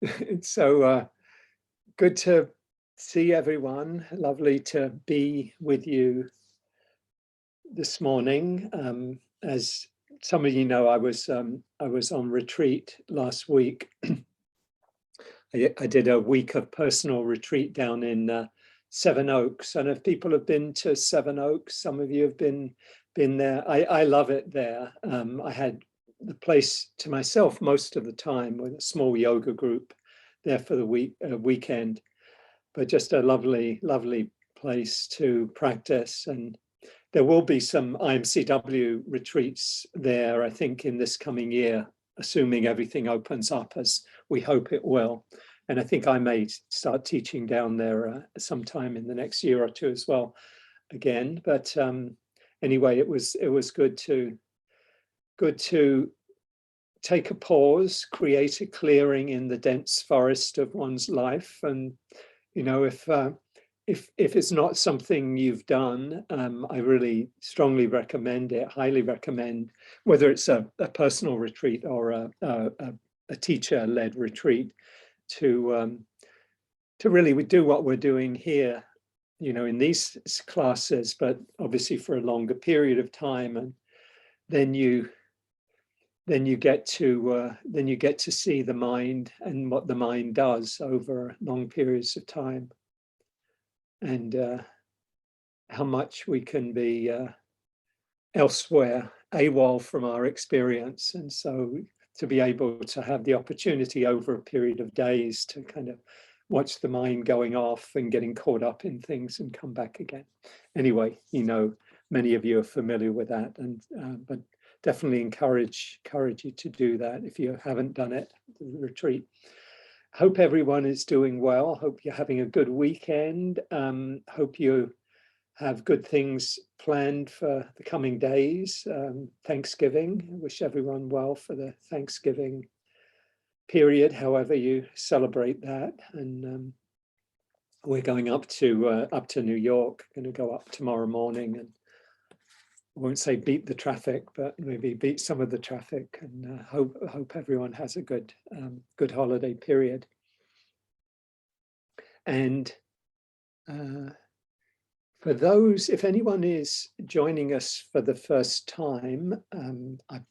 It's so good to see everyone. Lovely to be with you this morning. As some of you know, I was on retreat last week. I did a week of personal retreat down in Seven Oaks. And if people have been to Seven Oaks, some of you have been there. I love it there. I had the place to myself most of the time with a small yoga group there for the weekend, but just a lovely place to practice. And there will be some IMCW retreats there, I think, in this coming year, assuming everything opens up as we hope it will. And I think I may start teaching down there sometime in the next year or two as well again. But anyway, it was good to take a pause, create a clearing in the dense forest of one's life. And, you know, if it's not something you've done, I really strongly recommend it, highly recommend, whether it's a personal retreat or a teacher-led retreat, to really do what we're doing here, you know, in these classes, but obviously for a longer period of time. And then you get to see the mind and what the mind does over long periods of time, and how much we can be elsewhere, AWOL from our experience. And so to be able to have the opportunity over a period of days to kind of watch the mind going off and getting caught up in things and come back again. Anyway, you know, many of you are familiar with that, and but definitely encourage you to do that if you haven't done it, the retreat. Hope everyone is doing well. Hope you're having a good weekend. Hope you have good things planned for the coming days. Thanksgiving. I wish everyone well for the Thanksgiving period, however you celebrate that. And we're going up to New York. Going to go up tomorrow morning, and I won't say beat the traffic, but maybe beat some of the traffic. And hope everyone has a good holiday period. And for those, if anyone is joining us for the first time,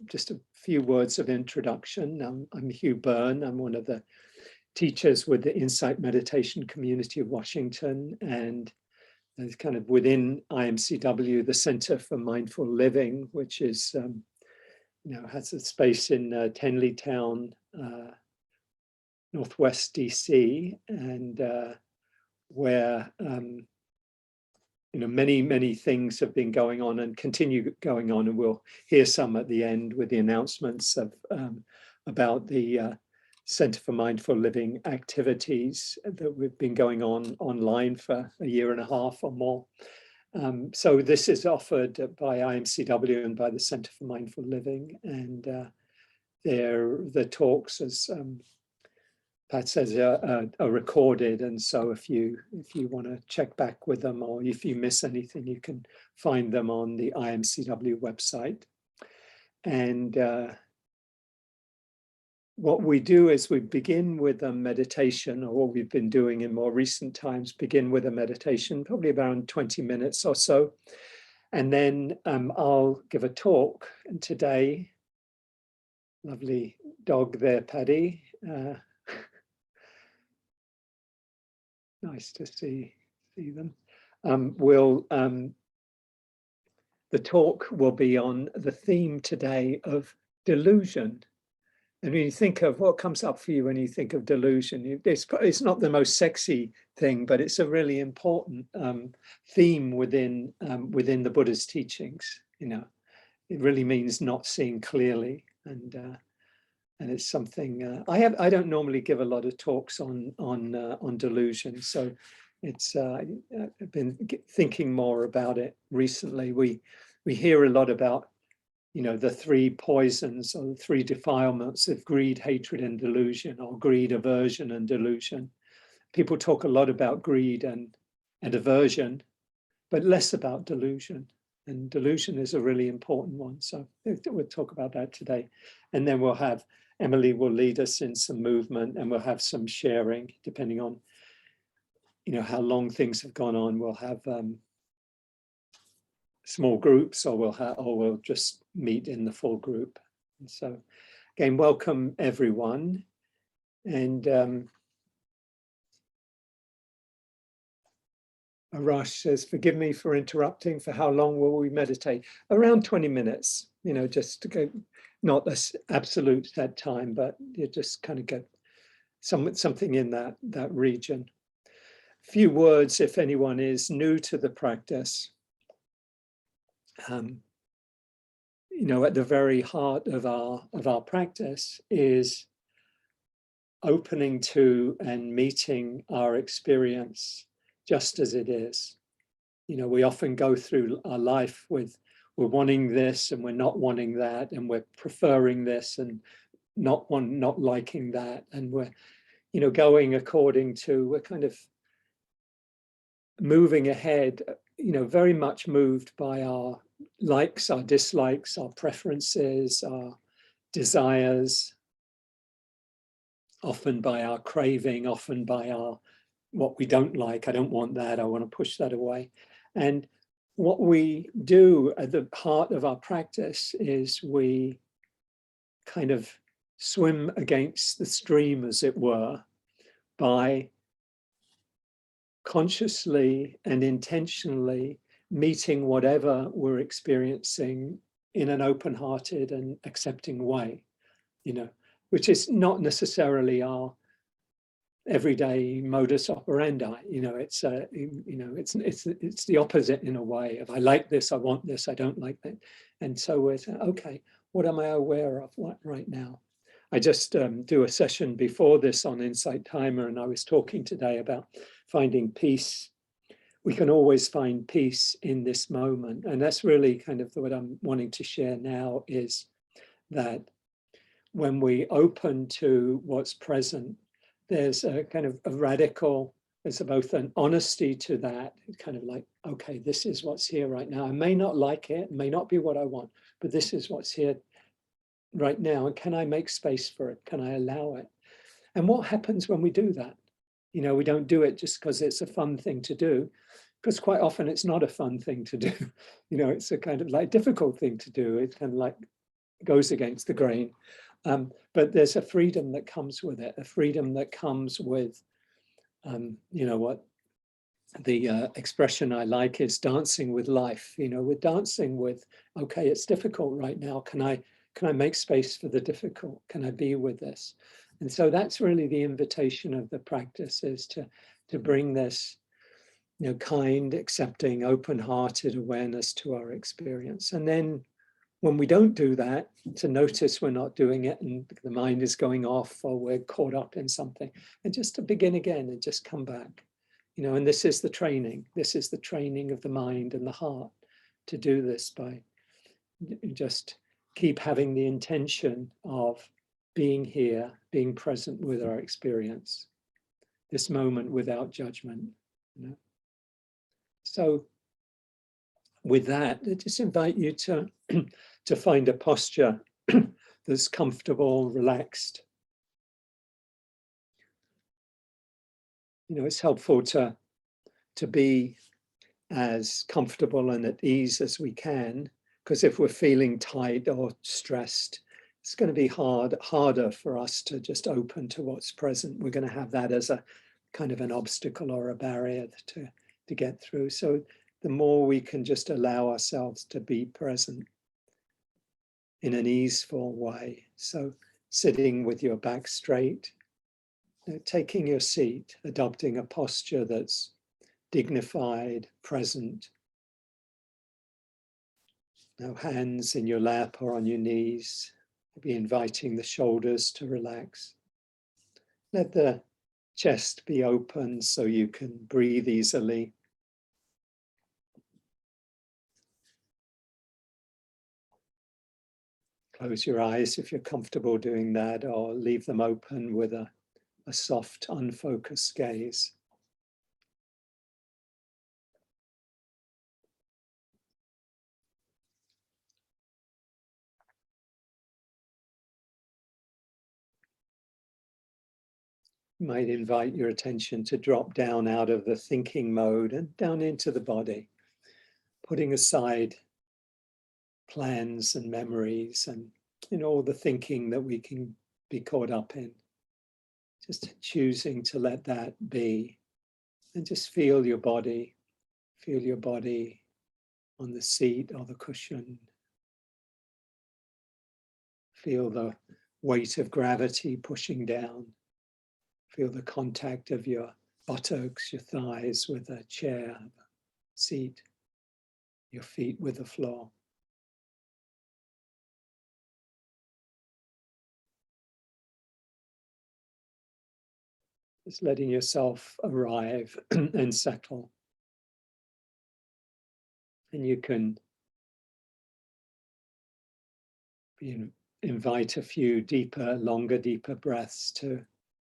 just a few words of introduction. I'm Hugh Byrne. I'm one of the teachers with the Insight Meditation Community of Washington, and it's kind of within IMCW, the Center for Mindful Living, which is, has a space in Tenleytown, Northwest DC, and where many things have been going on and continue going on, and we'll hear some at the end with the announcements of about the Center for Mindful Living activities that we've been going on online for a year and a half or more. So this is offered by IMCW and by the Center for Mindful Living, and the talks, as Pat says, are recorded. And so if you want to check back with them, or if you miss anything, you can find them on the IMCW website. And what we do is we begin with a meditation, or what we've been doing in more recent times, begin with a meditation, probably around 20 minutes or so. And then I'll give a talk. And today, lovely dog there, Paddy. Nice to see them. The talk will be on the theme today of delusion. And when you think of what comes up for you when you think of delusion, it's not the most sexy thing, but it's a really important theme within the Buddha's teachings. You know, it really means not seeing clearly, and it's something I don't normally give a lot of talks on delusion, so it's I've been thinking more about it recently. We hear a lot about, the three poisons or the three defilements of greed, hatred, and delusion, or greed, aversion, and delusion. People talk a lot about greed and aversion, but less about delusion. And delusion is a really important one. So we'll talk about that today. And then we'll have Emily will lead us in some movement, and we'll have some sharing, depending on, you know, how long things have gone on. We'll have small groups, or we'll just meet in the full group. And so, again, welcome everyone. And Arash says, forgive me for interrupting. For how long will we meditate? Around 20 minutes, you know, just to go, not as absolute that time, but you just kind of get something in that region. Few words, if anyone is new to the practice. You know, at the very heart of our practice is opening to and meeting our experience just as it is. You know, we often go through our life with, we're wanting this and we're not wanting that, and we're preferring this and not liking that, and we're, you know, going according to, we're kind of moving ahead, you know, very much moved by our likes, our dislikes, our preferences, our desires, often by our craving, often by our what we don't like. I don't want that, I want to push that away. And what we do at the heart of our practice is we kind of swim against the stream, as it were, by consciously and intentionally meeting whatever we're experiencing in an open-hearted and accepting way, you know, which is not necessarily our everyday modus operandi. You know, it's you know, it's the opposite in a way of, I like this, I want this, I don't like that. And so we're saying, okay, what am I aware of right now? I just do a session before this on Insight Timer, and I was talking today about finding peace. We can always find peace in this moment. And that's really kind of what I'm wanting to share now, is that when we open to what's present, there's a kind of a radical, there's both an honesty to that, kind of like, okay, this is what's here right now. I may not like it, may not be what I want, but this is what's here right now. And can I make space for it? Can I allow it? And what happens when we do that? You know, we don't do it just because it's a fun thing to do, because quite often it's not a fun thing to do. You know, it's a kind of like difficult thing to do. It kind of like goes against the grain. But there's a freedom that comes with it, a freedom that comes with, you know, what the expression I like is dancing with life. You know, we're dancing with, okay, it's difficult right now. Can I make space for the difficult? Can I be with this? And so that's really the invitation of the practice, is to bring this, you know, kind, accepting, open-hearted awareness to our experience. And then when we don't do that, to notice we're not doing it and the mind is going off, or we're caught up in something, and just to begin again and just come back. You know, and this is the training. This is the training of the mind and the heart, to do this by just keep having the intention of being here, being present with our experience, this moment without judgment. You know? So with that, I just invite you to to find a posture that's comfortable, relaxed. You know, it's helpful to be as comfortable and at ease as we can, because if we're feeling tight or stressed, it's going to be harder for us to just open to what's present. We're going to have that as a kind of an obstacle or a barrier to get through. So the more we can just allow ourselves to be present in an easeful way. So sitting with your back straight, you know, taking your seat, adopting a posture that's dignified, present. No hands in your lap or on your knees. Maybe inviting the shoulders to relax. Let the chest be open so you can breathe easily. Close your eyes if you're comfortable doing that, or leave them open with a soft, unfocused gaze. You might invite your attention to drop down out of the thinking mode and down into the body, putting aside plans and memories and all the thinking that we can be caught up in. Just choosing to let that be and just feel your body. Feel your body on the seat or the cushion. Feel the weight of gravity pushing down. Feel the contact of your buttocks, your thighs with a chair, the seat, your feet with the floor. Just letting yourself arrive and settle. And you can invite a few deeper, longer, deeper breaths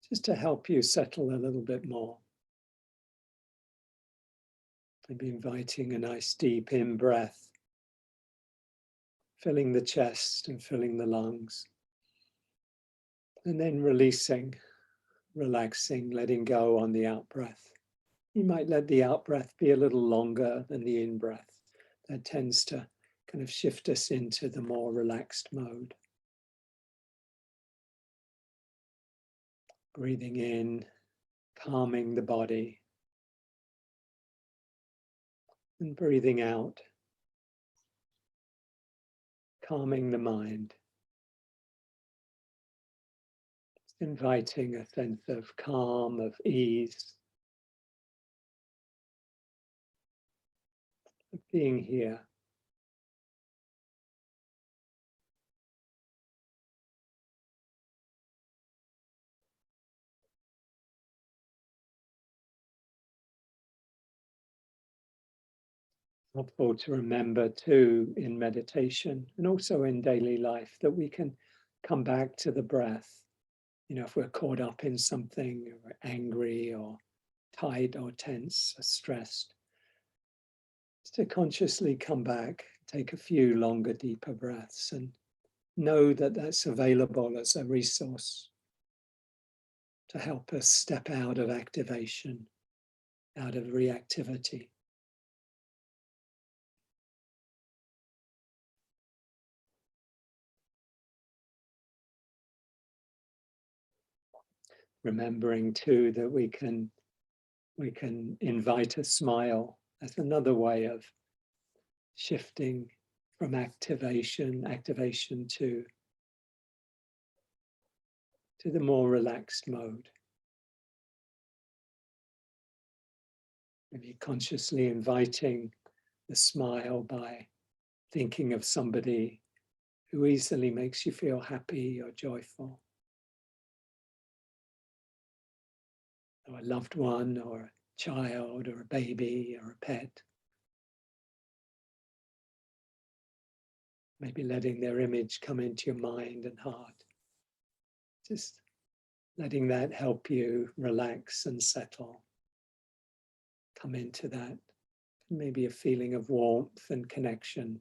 just to help you settle a little bit more. Maybe inviting a nice deep in-breath, filling the chest and filling the lungs. And then releasing, relaxing, letting go on the out-breath. You might let the out-breath be a little longer than the in-breath. That tends to kind of shift us into the more relaxed mode. Breathing in, calming the body. And breathing out, calming the mind. Inviting a sense of calm, of ease, of being here. Helpful to remember too in meditation and also in daily life that we can come back to the breath. If we're caught up in something, or angry or tight or tense or stressed, just to consciously come back, take a few longer, deeper breaths and know that that's available as a resource to help us step out of activation, out of reactivity. Remembering too that we can invite a smile as another way of shifting from activation to the more relaxed mode. Maybe consciously inviting the smile by thinking of somebody who easily makes you feel happy or joyful. Or a loved one, or a child, or a baby, or a pet. Maybe letting their image come into your mind and heart. Just letting that help you relax and settle. Come into that. Maybe a feeling of warmth and connection.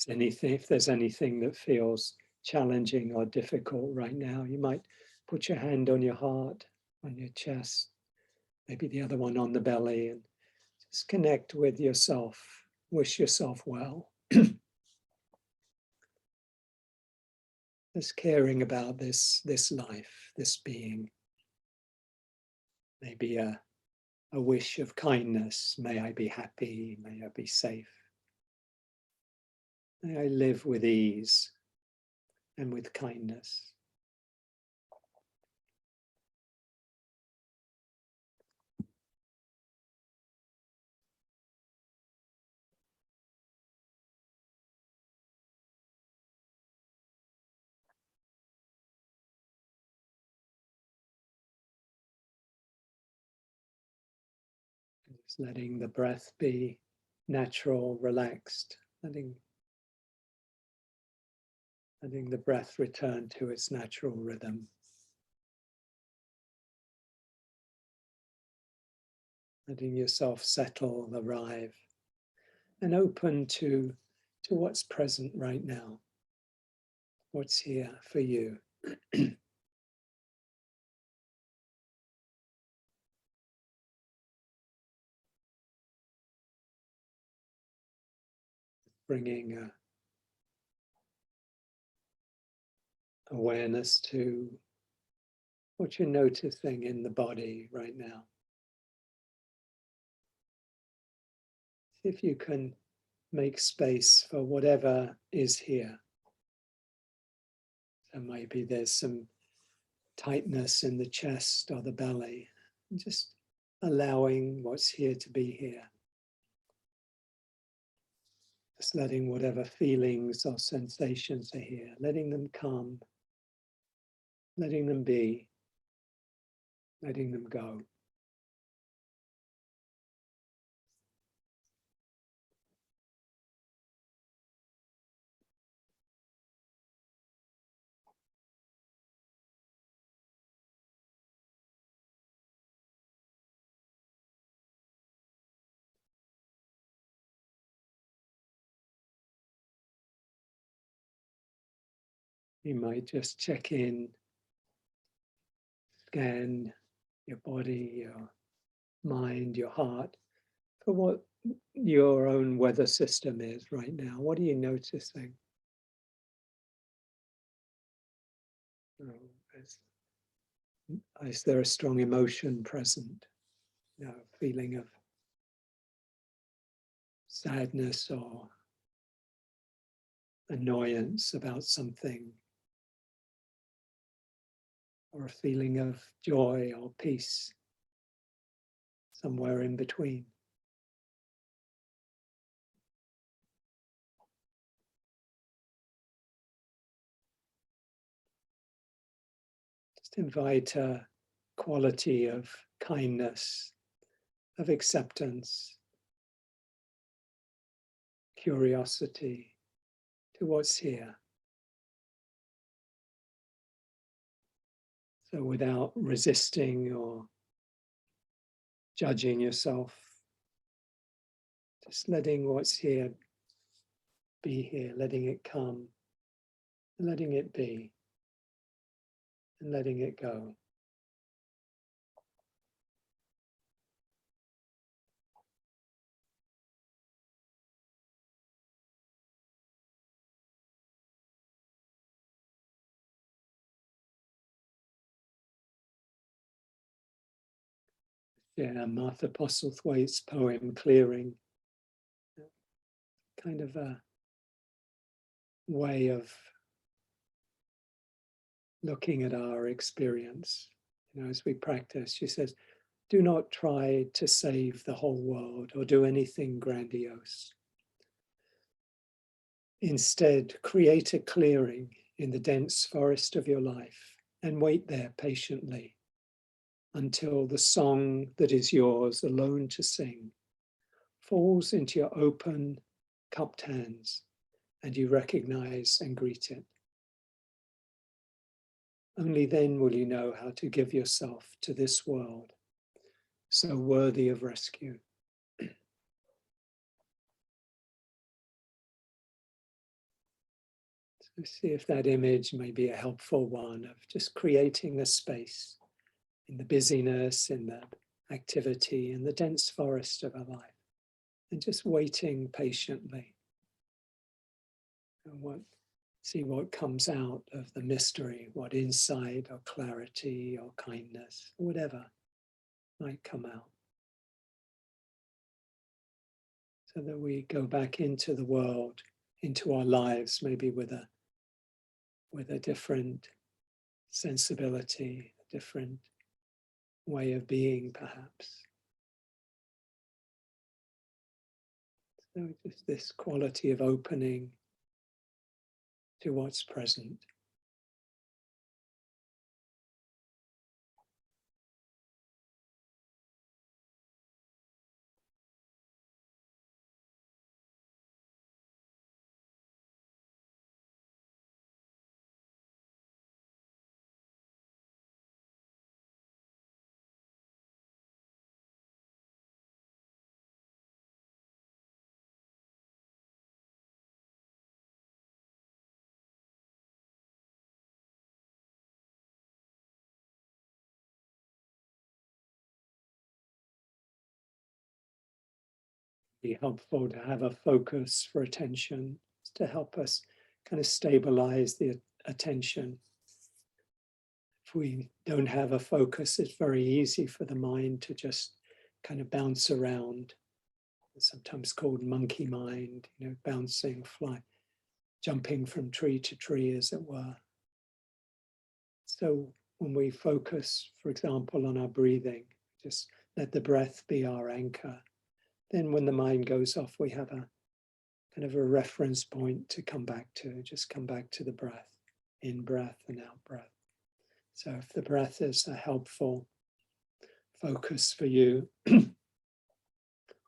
If there's anything that feels challenging or difficult right now, you might put your hand on your heart, on your chest, maybe the other one on the belly, and just connect with yourself. Wish yourself well. Just caring about this life, this being. Maybe a wish of kindness. May I be happy, may I be safe. May I live with ease and with kindness. Just letting the breath be natural, relaxed, letting the breath return to its natural rhythm. Letting yourself settle, arrive, and open to what's present right now, what's here for you. Bringing awareness to what you're noticing in the body right now. See if you can make space for whatever is here. So maybe there's some tightness in the chest or the belly, and just allowing what's here to be here. Just letting whatever feelings or sensations are here, letting them come, letting them be, letting them go. You might just check in, scan your body, your mind, your heart, for what your own weather system is right now. What are you noticing? Oh, is there a strong emotion present? Feeling of sadness or annoyance about something, or a feeling of joy or peace, somewhere in between. Just invite a quality of kindness, of acceptance, curiosity to what's here. So without resisting or judging yourself, just letting what's here be here, letting it come, letting it be, and letting it go. Yeah, Martha Postlethwaite's poem, Clearing, kind of a way of looking at our experience. As we practice, she says, do not try to save the whole world or do anything grandiose. Instead, create a clearing in the dense forest of your life and wait there patiently until the song that is yours alone to sing falls into your open, cupped hands and you recognize and greet it. Only then will you know how to give yourself to this world, so worthy of rescue. So see if that image may be a helpful one of just creating a space in the busyness, in the activity, in the dense forest of our life, and just waiting patiently. And see what comes out of the mystery, what insight or clarity or kindness, whatever might come out. So that we go back into the world, into our lives, maybe with a different sensibility, a different way of being, perhaps. So just this quality of opening to what's present. Be helpful to have a focus for attention to help us kind of stabilize the attention. If we don't have a focus, it's very easy for the mind to just kind of bounce around. It's sometimes called monkey mind, bouncing, fly, jumping from tree to tree, as it were. So when we focus, for example, on our breathing, just let the breath be our anchor. Then when the mind goes off, we have a kind of a reference point to come back to, just come back to the breath, in breath and out breath. So if the breath is a helpful focus for you,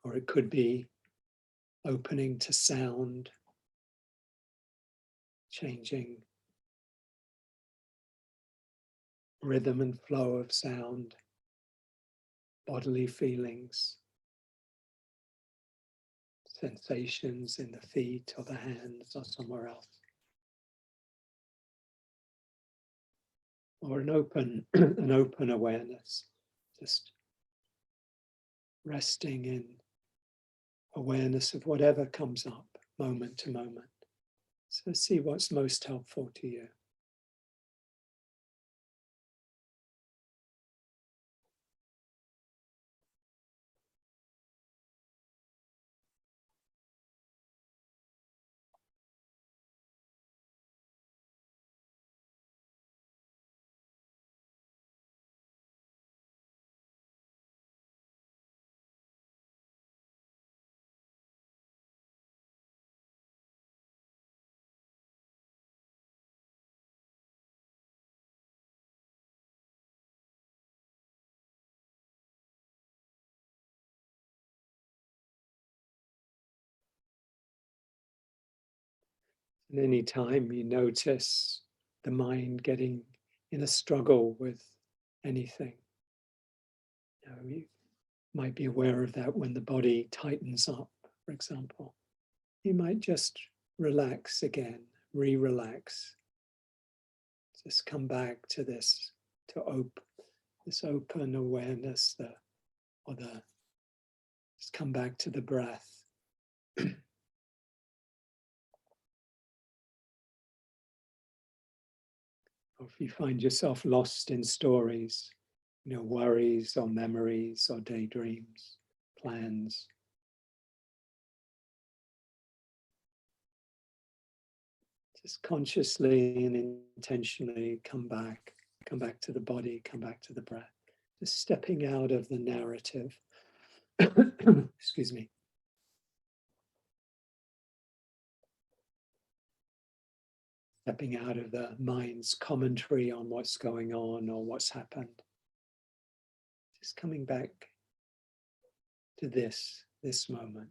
or it could be opening to sound, changing rhythm and flow of sound, bodily feelings, sensations in the feet or the hands or somewhere else. Or an open awareness, just resting in awareness of whatever comes up moment to moment. So see what's most helpful to you. And any time you notice the mind getting in a struggle with anything, you might be aware of that when the body tightens up, for example. You might just relax again, re-relax. Just come back to this, this open awareness, just come back to the breath. Or if you find yourself lost in stories, worries or memories or daydreams, plans, just consciously and intentionally come back to the body, come back to the breath, just stepping out of the narrative. Excuse me. Stepping out of the mind's commentary on what's going on or what's happened. Just coming back to this moment.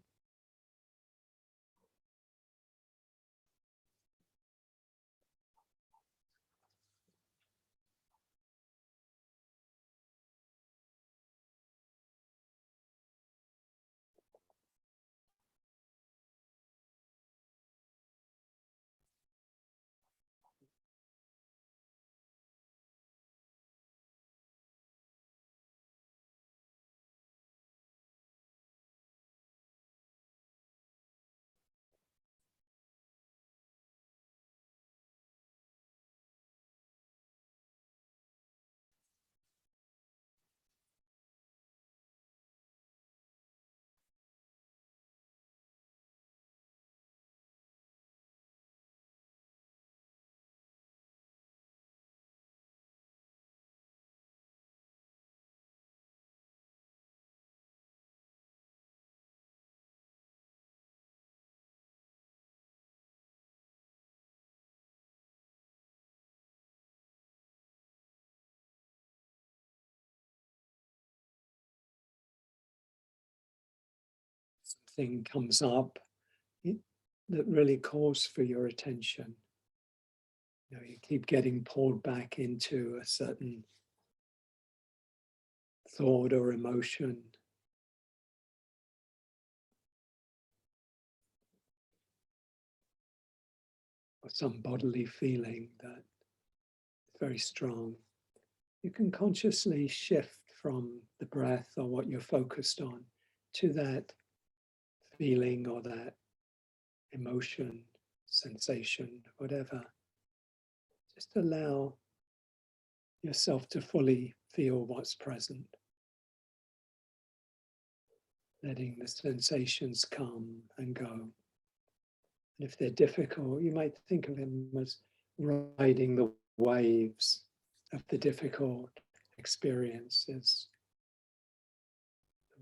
Something comes up that really calls for your attention. You keep getting pulled back into a certain thought or emotion. Or some bodily feeling that is very strong. You can consciously shift from the breath or what you're focused on to that feeling or that emotion, sensation, whatever. Just allow yourself to fully feel what's present. Letting the sensations come and go. And if they're difficult, you might think of them as riding the waves of the difficult experiences.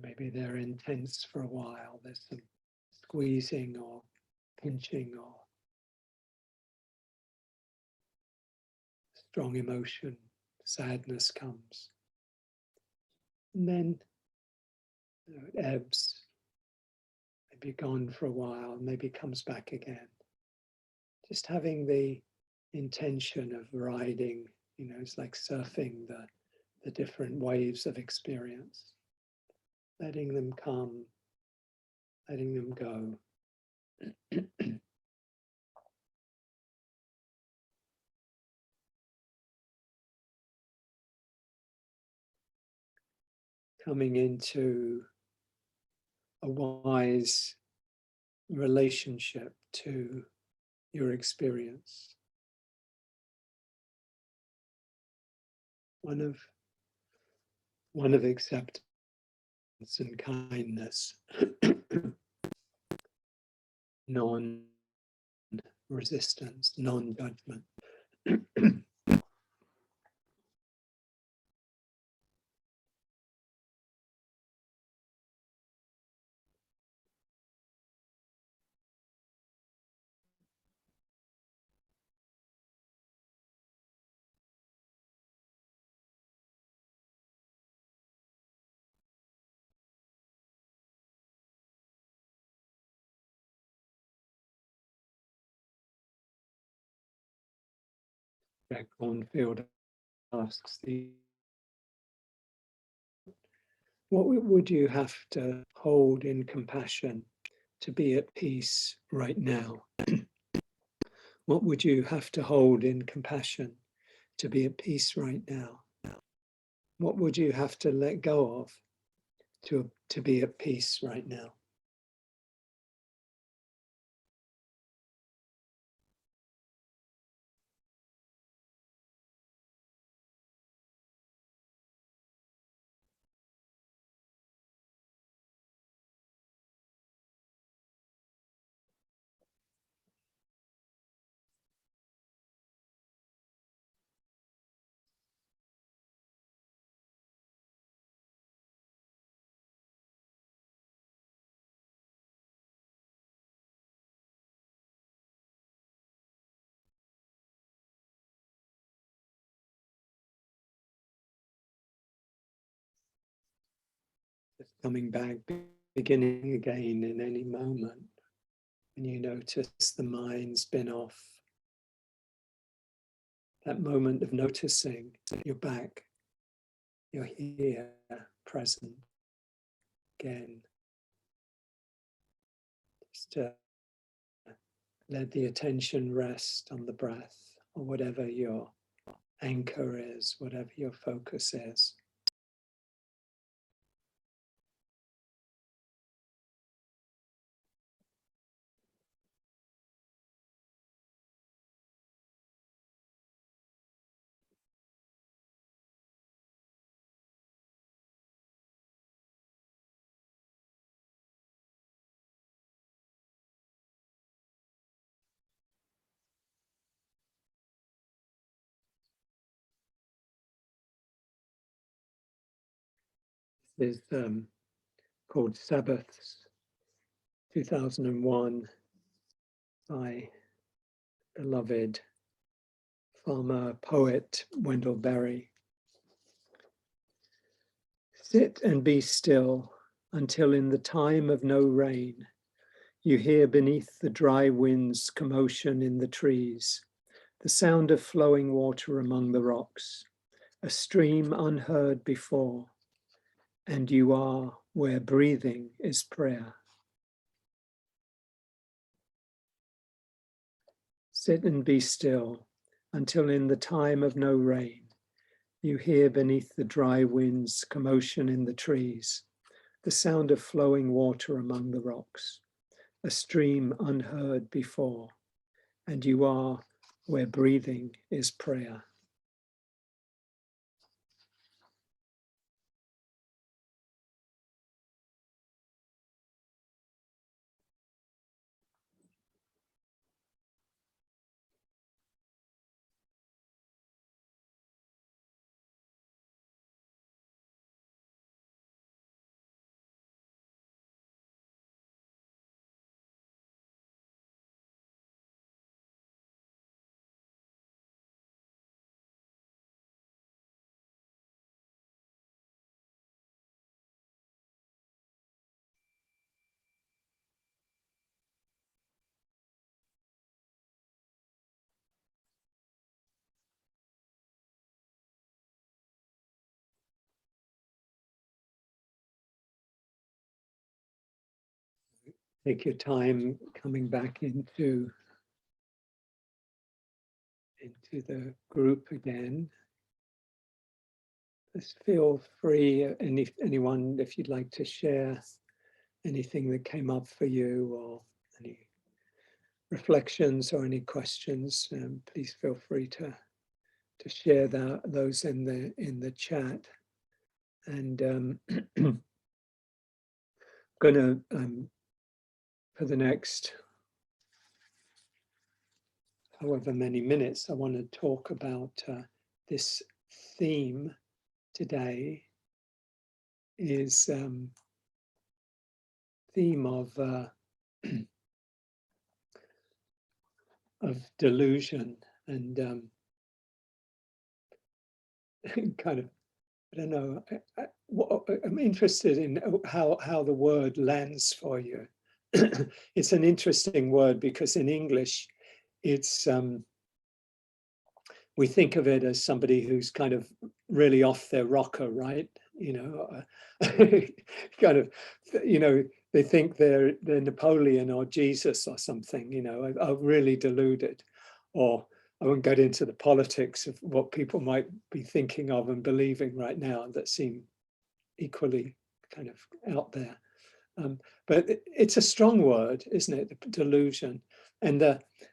Maybe they're intense for a while. There's some squeezing or pinching or strong emotion, sadness comes. And then it ebbs, maybe gone for a while, maybe comes back again. Just having the intention of riding, it's like surfing the different waves of experience. Letting them come, letting them go. Coming into a wise relationship to your experience. One of acceptance and kindness, non-resistance, non-judgment. Jack Cornfield asks, what would you have to hold in compassion to be at peace right now? What would you have to hold in compassion to be at peace right now? What would you have to let go of to be at peace right now? Just coming back, beginning again in any moment. When you notice the mind's been off, that moment of noticing that you're back, you're here, present again. Just to let the attention rest on the breath or whatever your anchor is, whatever your focus is. This is called Sabbaths, 2001, by beloved farmer poet Wendell Berry. Sit and be still until in the time of no rain, you hear beneath the dry wind's commotion in the trees, the sound of flowing water among the rocks, a stream unheard before, and you are where breathing is prayer. Sit and be still until in the time of no rain, you hear beneath the dry wind's commotion in the trees, the sound of flowing water among the rocks, a stream unheard before, and you are where breathing is prayer. Take your time coming back into the group again. Just feel free, anyone, if you'd like to share anything that came up for you, or any reflections or any questions, please feel free to share those in the chat. And I'm going to, for the next however many minutes, I want to talk about this theme today is theme of delusion, and kind of, I don't know, I'm interested in how the word lands for you. It's an interesting word because in English, it's we think of it as somebody who's kind of really off their rocker, right? You know, kind of, you know, they think they're Napoleon or Jesus or something, you know, are really deluded. Or I won't get into the politics of what people might be thinking of and believing right now that seem equally kind of out there. But it's a strong word, isn't it? Delusion. And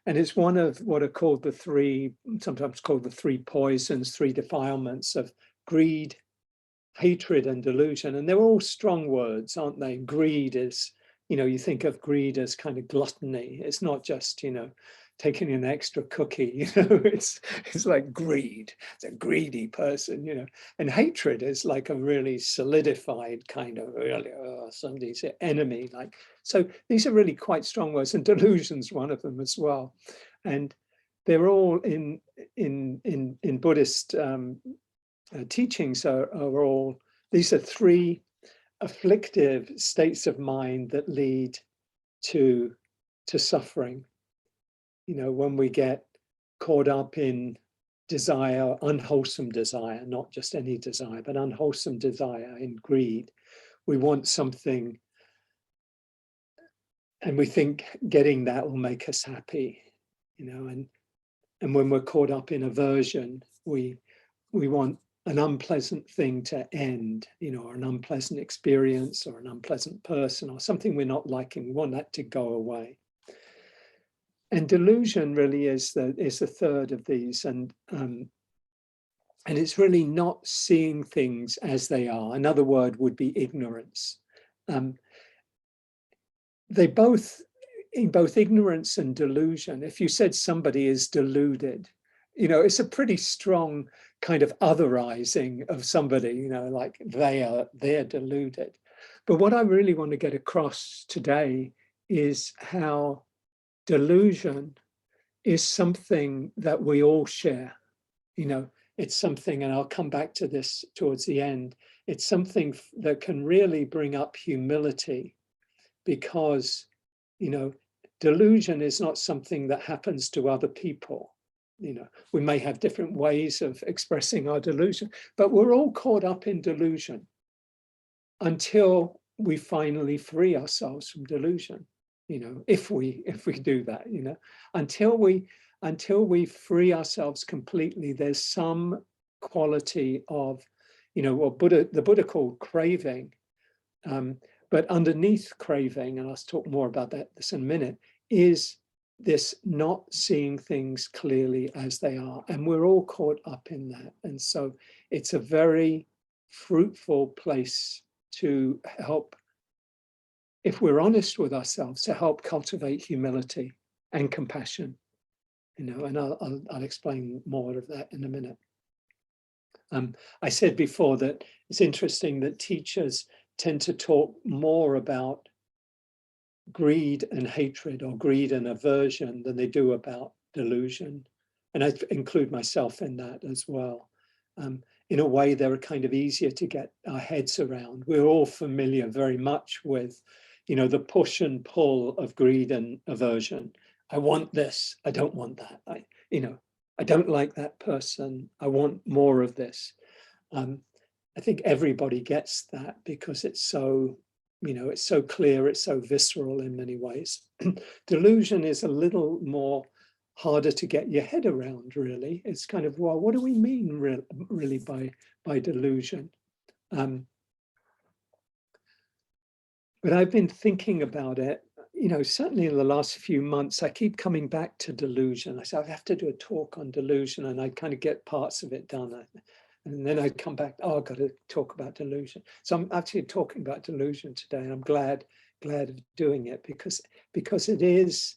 it's one of what are called the three, sometimes called the three poisons, three defilements of greed, hatred, and delusion. And they're all strong words, aren't they? Greed is, you know, you think of greed as kind of gluttony. It's not just, you know, taking an extra cookie, you know, it's like greed. It's a greedy person, you know. And hatred is like a really solidified kind of really, somebody's enemy. Like, so these are really quite strong words, and delusion's one of them as well. And they're all in Buddhist teachings are all, these are three afflictive states of mind that lead to suffering. You know, when we get caught up in desire, unwholesome desire, not just any desire, but unwholesome desire, in greed, we want something and we think getting that will make us happy, you know, and when we're caught up in aversion, we want an unpleasant thing to end, you know, or an unpleasant experience or an unpleasant person or something we're not liking. We want that to go away. And delusion really is the third of these, and it's really not seeing things as they are. Another word would be ignorance. They both, in both ignorance and delusion, if you said somebody is deluded, you know, it's a pretty strong kind of otherizing of somebody, you know, like they're deluded. But what I really want to get across today is how delusion is something that we all share. You know, it's something, and I'll come back to this towards the end, it's something that can really bring up humility, because, you know, delusion is not something that happens to other people. You know, we may have different ways of expressing our delusion, but we're all caught up in delusion until we finally free ourselves from delusion. You know, if we do that, you know, until we free ourselves completely, there's some quality of, you know, what the Buddha called craving, But underneath craving, and I'll talk more about this in a minute, is this not seeing things clearly as they are. And we're all caught up in that. And so it's a very fruitful place to help, if we're honest with ourselves, to help cultivate humility and compassion. And I'll explain more of that in a minute. I said before that it's interesting that teachers tend to talk more about greed and hatred, or greed and aversion, than they do about delusion. And I include myself in that as well. In a way, they're kind of easier to get our heads around. We're all familiar very much with, the push and pull of greed and aversion. I want this, I don't want that. I don't like that person, I want more of this. I think everybody gets that because it's so, it's so clear, it's so visceral in many ways. Delusion is a little more harder to get your head around, really. It's kind of, well, what do we mean really by delusion? But I've been thinking about it, certainly in the last few months. I keep coming back to delusion. I said, I have to do a talk on delusion, and I kind of get parts of it done. And then I'd come back, I've got to talk about delusion. So I'm actually talking about delusion today, and I'm glad of doing it because it is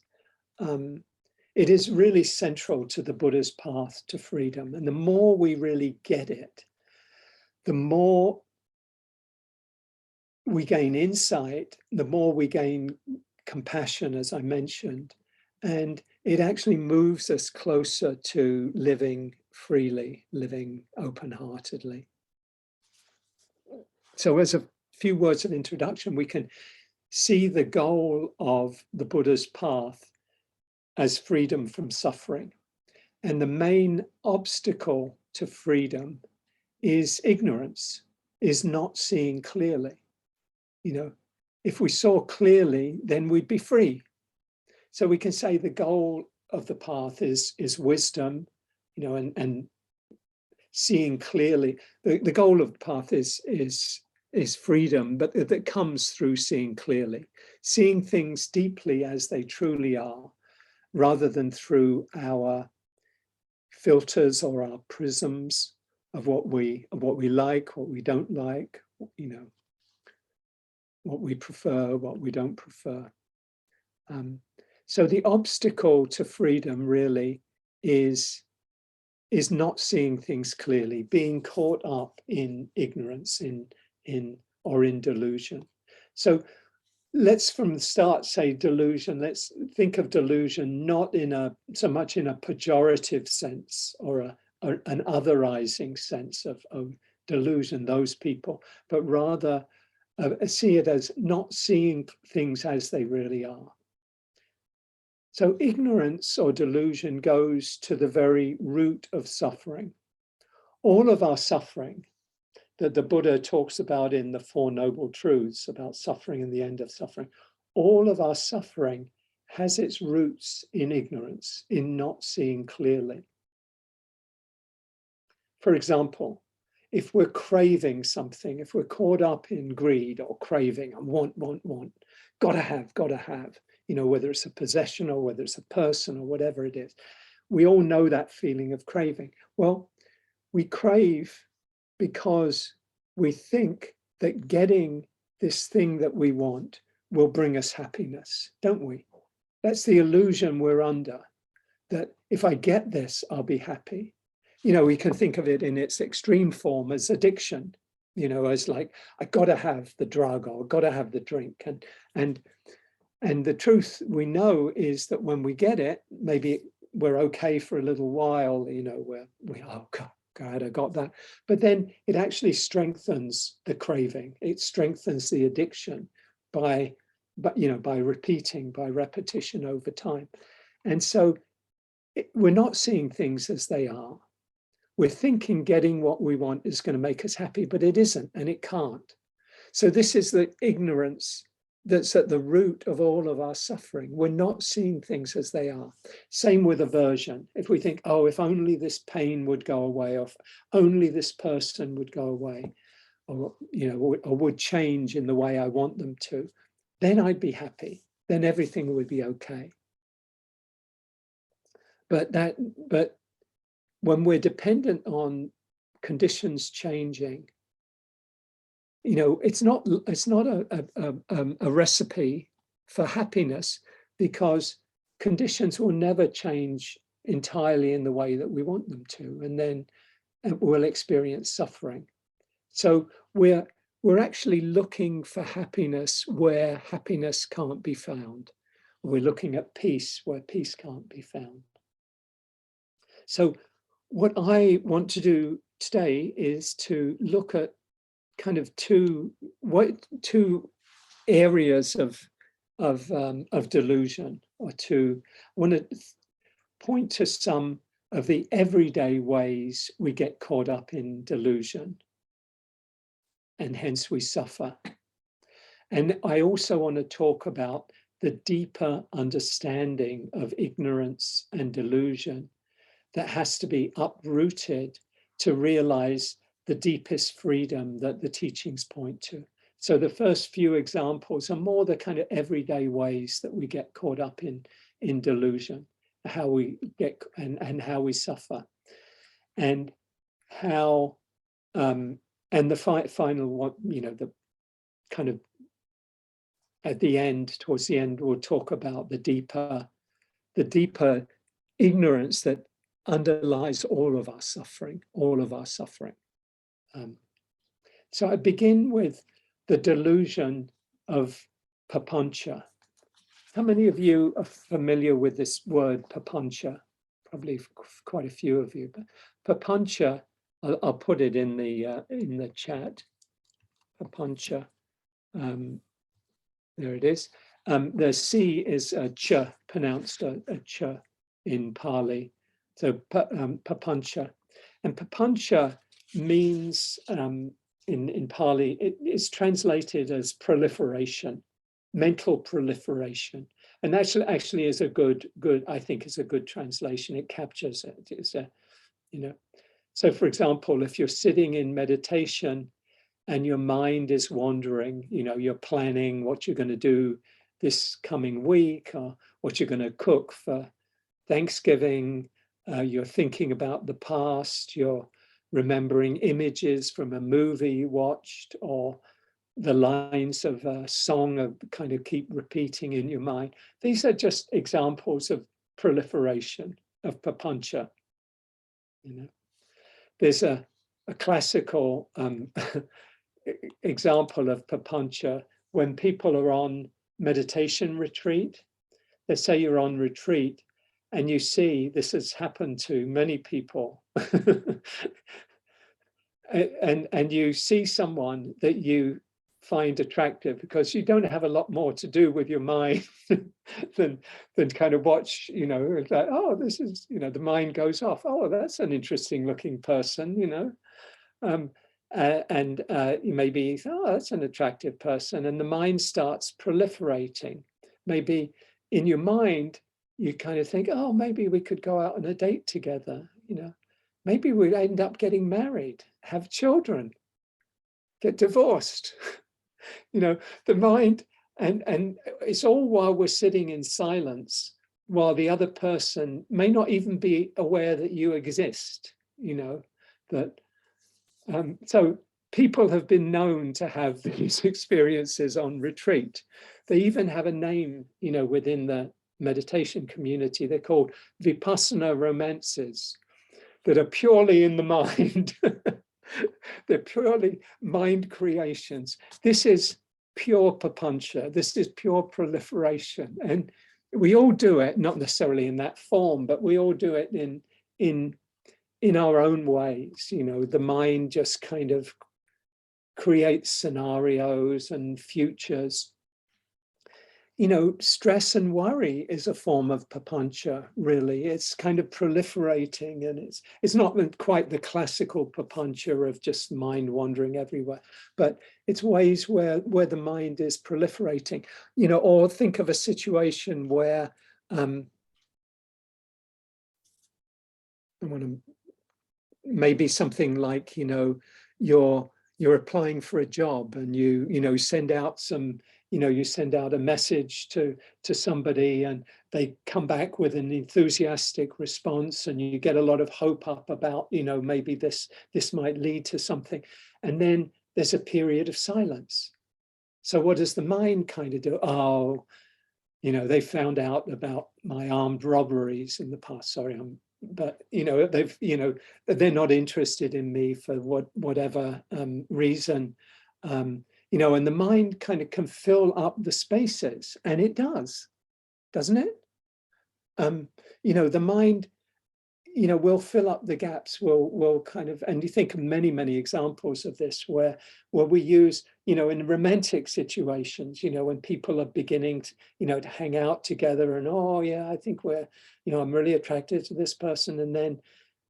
really central to the Buddha's path to freedom. And the more we really get it, the more we gain insight, the more we gain compassion, as I mentioned, and it actually moves us closer to living freely, living open-heartedly. So as a few words of introduction, we can see the goal of the Buddha's path as freedom from suffering. And the main obstacle to freedom is ignorance, is not seeing clearly. If we saw clearly, then we'd be free. So we can say the goal of the path is wisdom, and seeing clearly. The goal of the path is freedom, but that comes through seeing clearly, seeing things deeply as they truly are, rather than through our filters or our prisms of what we like, what we don't like, what we prefer, what we don't prefer. So the obstacle to freedom really is not seeing things clearly, being caught up in ignorance, in delusion. So let's from the start say delusion. Let's think of delusion not so much in a pejorative sense or an otherizing sense of delusion, those people, but rather see it as not seeing things as they really are. So ignorance or delusion goes to the very root of suffering. All of our suffering that the Buddha talks about in the Four Noble Truths about suffering and the end of suffering, all of our suffering has its roots in ignorance, in not seeing clearly. For example, if we're craving something, if we're caught up in greed or craving and want, gotta have, whether it's a possession or whether it's a person or whatever it is, we all know that feeling of craving. Well, we crave because we think that getting this thing that we want will bring us happiness, don't we? That's the illusion we're under, that if I get this, I'll be happy. We can think of it in its extreme form as addiction, as like, I gotta have the drug or gotta have the drink. And the truth we know is that when we get it, maybe we're okay for a little while, where oh God, I got that. But then it actually strengthens the craving. It strengthens the addiction by repeating, by repetition over time. And so we're not seeing things as they are. We're thinking getting what we want is going to make us happy, but it isn't, and it can't. So this is the ignorance that's at the root of all of our suffering. We're not seeing things as they are. Same with aversion. If we think, oh, if only this pain would go away, or if only this person would go away, or or would change in the way I want them to, then I'd be happy. Then everything would be okay. But when we're dependent on conditions changing, it's not a recipe for happiness, because conditions will never change entirely in the way that we want them to, and then we'll experience suffering. So we're actually looking for happiness where happiness can't be found. We're looking at peace where peace can't be found. So what I want to do today is to look at kind of two areas of delusion, or I want to point to some of the everyday ways we get caught up in delusion, and hence we suffer. And I also want to talk about the deeper understanding of ignorance and delusion that has to be uprooted to realize the deepest freedom that the teachings point to. So the first few examples are more the kind of everyday ways that we get caught up in delusion, how we get and how we suffer, and how and the final one, the kind of at the end, towards the end, we'll talk about the deeper ignorance that underlies all of our suffering. So I begin with the delusion of papanca. How many of you are familiar with this word papanca? Probably quite a few of you. But papanca, I'll put it in the chat. Papanca. There it is. The C is a ch, pronounced a ch in Pali. So papanca. And papanca means, in Pali, it is translated as proliferation, mental proliferation. And actually is a good, I think is a good translation. It captures it. It's so for example, if you're sitting in meditation and your mind is wandering, you're planning what you're going to do this coming week, or what you're going to cook for Thanksgiving, you're thinking about the past, you're remembering images from a movie you watched, or the lines of a song of kind of keep repeating in your mind. These are just examples of proliferation, of papanca. There's a classical example of papanca when people are on meditation retreat. Let's say you're on retreat and you see, this has happened to many people, and you see someone that you find attractive, because you don't have a lot more to do with your mind than kind of watch, like, oh, this is, the mind goes off. Oh, that's an interesting looking person, and you maybe, oh, that's an attractive person, and the mind starts proliferating. Maybe in your mind, you kind of think, oh, maybe we could go out on a date together, maybe we'd end up getting married, have children, get divorced. The mind, and it's all while we're sitting in silence, while the other person may not even be aware that you exist, that so people have been known to have these experiences on retreat. They even have a name, within the meditation community. They're called vipassana romances, that are purely in the mind. They're purely mind creations. This is pure papanca. This is pure proliferation. And we all do it, not necessarily in that form, but we all do it in our own ways. The mind just kind of creates scenarios and futures. Stress and worry is a form of papanca, really. It's kind of proliferating, and it's not quite the classical papanca of just mind wandering everywhere, but it's ways where the mind is proliferating, or think of a situation where maybe something like, you're you're applying for a job, and you send out some, you send out a message to somebody, and they come back with an enthusiastic response, and you get a lot of hope up about, maybe this might lead to something. And then there's a period of silence. So what does the mind kind of do? Oh, they found out about my armed robberies in the past. Sorry, but they're not interested in me for whatever reason. And the mind kind of can fill up the spaces, and it does, doesn't it? The mind, we'll fill up the gaps. We'll kind of, and you think of many examples of this where we use, in romantic situations, when people are beginning to, to hang out together, and oh yeah, I think I'm really attracted to this person, and then,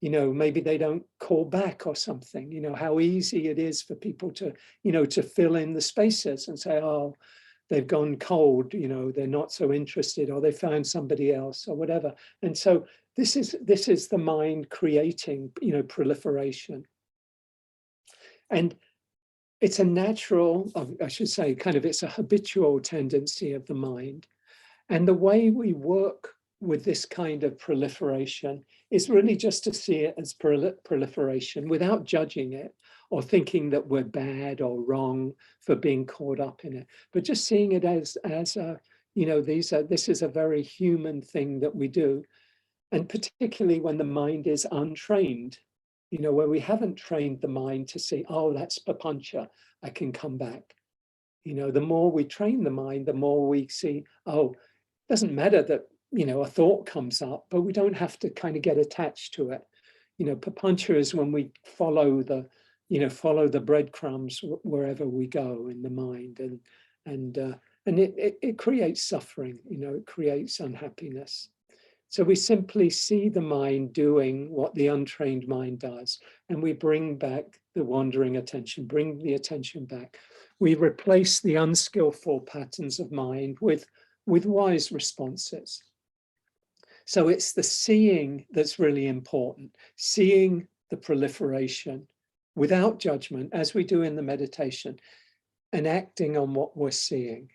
maybe they don't call back or something. How easy it is for people to, to fill in the spaces and say, oh, they've gone cold, they're not so interested, or they found somebody else, or whatever. And so this is the mind creating, proliferation. And it's a natural, I should say, kind of, it's a habitual tendency of the mind. And the way we work with this kind of proliferation is really just to see it as proliferation without judging it or thinking that we're bad or wrong for being caught up in it, but just seeing it as a, this is a very human thing that we do. And particularly when the mind is untrained, where we haven't trained the mind to see, oh, that's papanca, I can come back. The more we train the mind, the more we see, oh, it doesn't matter that, a thought comes up, but we don't have to kind of get attached to it. Papanca is when we follow the breadcrumbs wherever we go in the mind, and it creates suffering, it creates unhappiness. So we simply see the mind doing what the untrained mind does, and we bring back the wandering attention, bring the attention back. We replace the unskillful patterns of mind with wise responses. So it's the seeing that's really important, seeing the proliferation without judgment, as we do in the meditation, and acting on what we're seeing,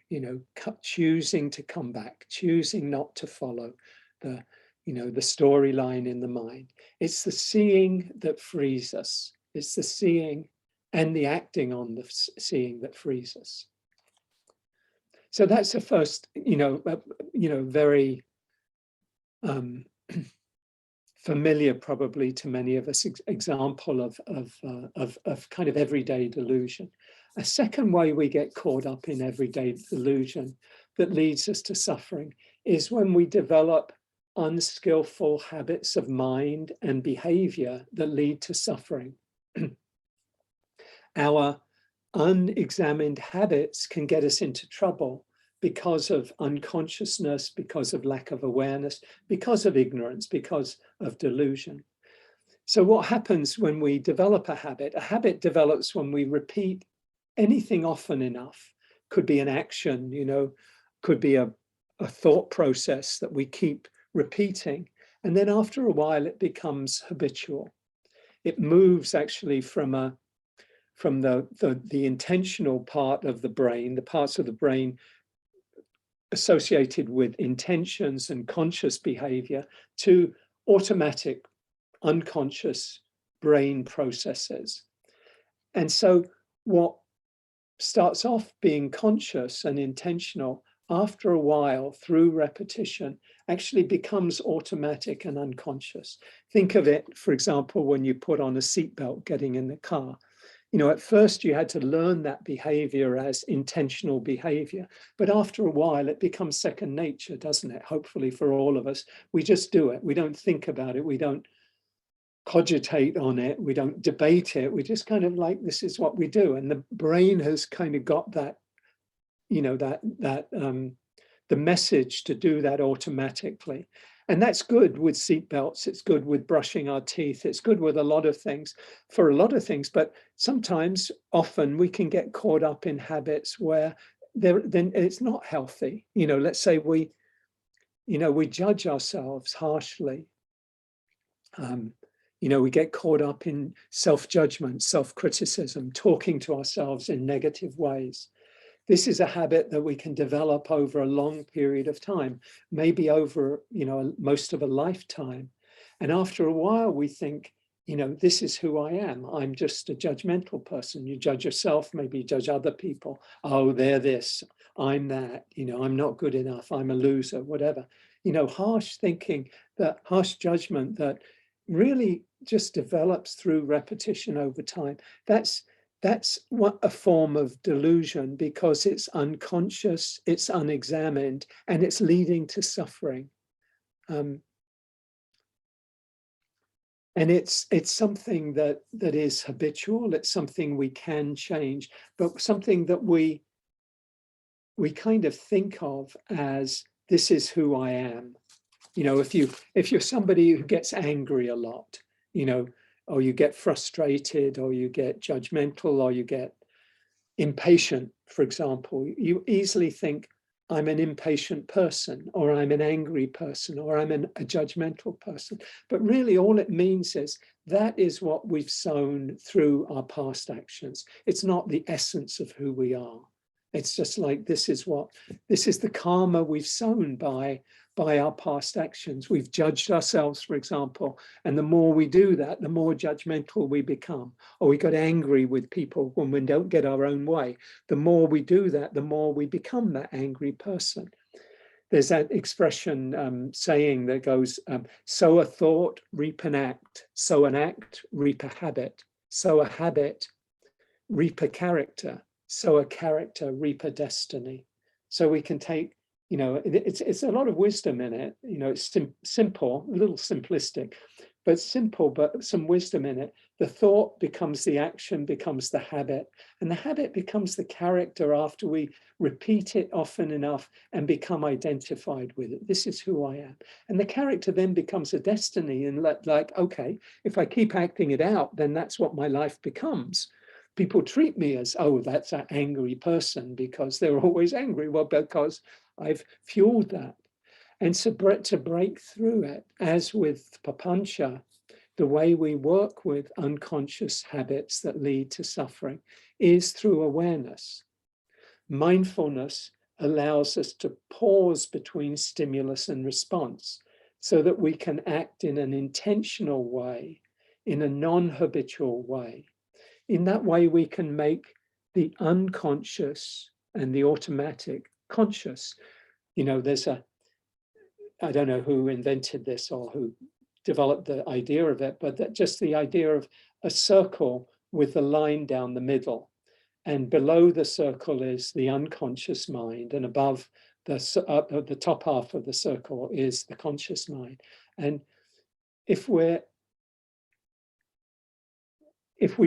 choosing to come back, choosing not to follow the storyline in the mind. It's the seeing that frees us. It's the seeing and the acting on the seeing that frees us. So that's the first, very familiar, probably to many of us, example of kind of everyday delusion. A second way we get caught up in everyday delusion that leads us to suffering is when we develop unskillful habits of mind and behavior that lead to suffering. Our unexamined habits can get us into trouble because of unconsciousness, because of lack of awareness, because of ignorance, because of delusion. So what happens when we develop a habit? A habit develops when we repeat anything often enough. Could be an action, could be a thought process that we keep repeating. And then after a while, it becomes habitual. It moves actually from the intentional part of the brain, the parts of the brain associated with intentions and conscious behavior, to automatic, unconscious brain processes. And so what starts off being conscious and intentional, after a while, through repetition, actually becomes automatic and unconscious. Think of it, for example, when you put on a seatbelt getting in the car. At first you had to learn that behavior as intentional behavior, but after a while it becomes second nature, doesn't it? Hopefully for all of us, we just do it. We don't think about it. We don't cogitate on it. We don't debate it. We just kind of like, this is what we do. And the brain has kind of got that, the message to do that automatically. And that's good with seatbelts. It's good with brushing our teeth. It's good with a lot of things, for a lot of things. But sometimes, often, we can get caught up in habits where then it's not healthy. Let's say we judge ourselves harshly. You know, we get caught up in self-judgment, self-criticism, talking to ourselves in negative ways. This is a habit that we can develop over a long period of time, maybe over, you know, most of a lifetime. And after a while, we think, you know, this is who I am. I'm just a judgmental person. You judge yourself, maybe you judge other people. Oh, they're this, I'm that, you know, I'm not good enough, I'm a loser, whatever. You know, harsh thinking, that harsh judgment that really just develops through repetition over time. That's what a form of delusion, because it's unconscious, it's unexamined, and it's leading to suffering. And it's something that is habitual. It's something we can change, but something that we kind of think of as, this is who I am. You know, if you're somebody who gets angry a lot, you know, or you get frustrated, or you get judgmental, or you get impatient, for example, you easily think, I'm an impatient person, or I'm an angry person, or I'm a judgmental person. But really all it means is that is what we've sown through our past actions. It's not the essence of who we are. It's just like, this is the karma we've sown by our past actions. We've judged ourselves, for example, and the more we do that, the more judgmental we become. Or we got angry with people when we don't get our own way. The more we do that, the more we become that angry person. There's that expression saying that goes, sow a thought, reap an act. Sow an act, reap a habit. Sow a habit, reap a character. Sow a character, reap a destiny. So we can take, you know, it's a lot of wisdom in it. You know, it's simple, a little simplistic, but simple, but some wisdom in it. The thought becomes the action, becomes the habit, and the habit becomes the character after we repeat it often enough and become identified with it. This is who I am. And the character then becomes a destiny, and like, okay, if I keep acting it out, then that's what my life becomes. People treat me as, oh, that's an angry person because they're always angry. Well, because I've fueled that. And so to break through it, as with papanca, the way we work with unconscious habits that lead to suffering is through awareness. Mindfulness allows us to pause between stimulus and response so that we can act in an intentional way, in a non-habitual way. In that way, we can make the unconscious and the automatic conscious. You know, I don't know who invented this or who developed the idea of it, but that just the idea of a circle with a line down the middle. And below the circle is the unconscious mind, and above the top half of the circle is the conscious mind. And if we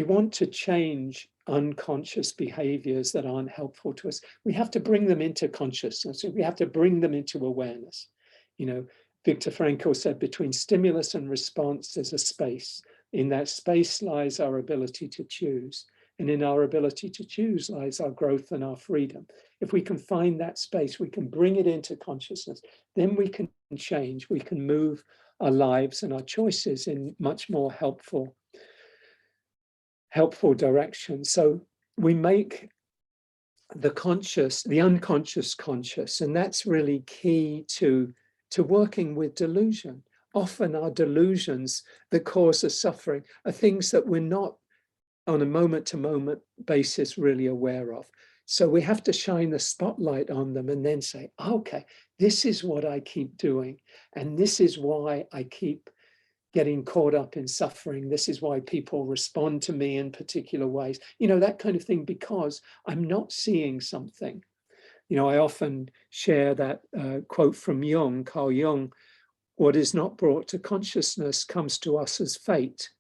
want to change unconscious behaviors that aren't helpful to us, we have to bring them into consciousness. We have to bring them into awareness. You know, Viktor Frankl said, between stimulus and response, there's a space. In that space lies our ability to choose. And in our ability to choose lies our growth and our freedom. If we can find that space, we can bring it into consciousness, then we can change, we can move our lives and our choices in much more helpful direction. So we make the unconscious conscious, and that's really key to working with delusion. Often our delusions that cause us suffering are things that we're not on a moment-to-moment basis really aware of. So we have to shine the spotlight on them and then say, okay, this is what I keep doing, and this is why I keep getting caught up in suffering. This is why people respond to me in particular ways, you know, that kind of thing, because I'm not seeing something. You know, I often share that quote from Carl Jung, what is not brought to consciousness comes to us as fate.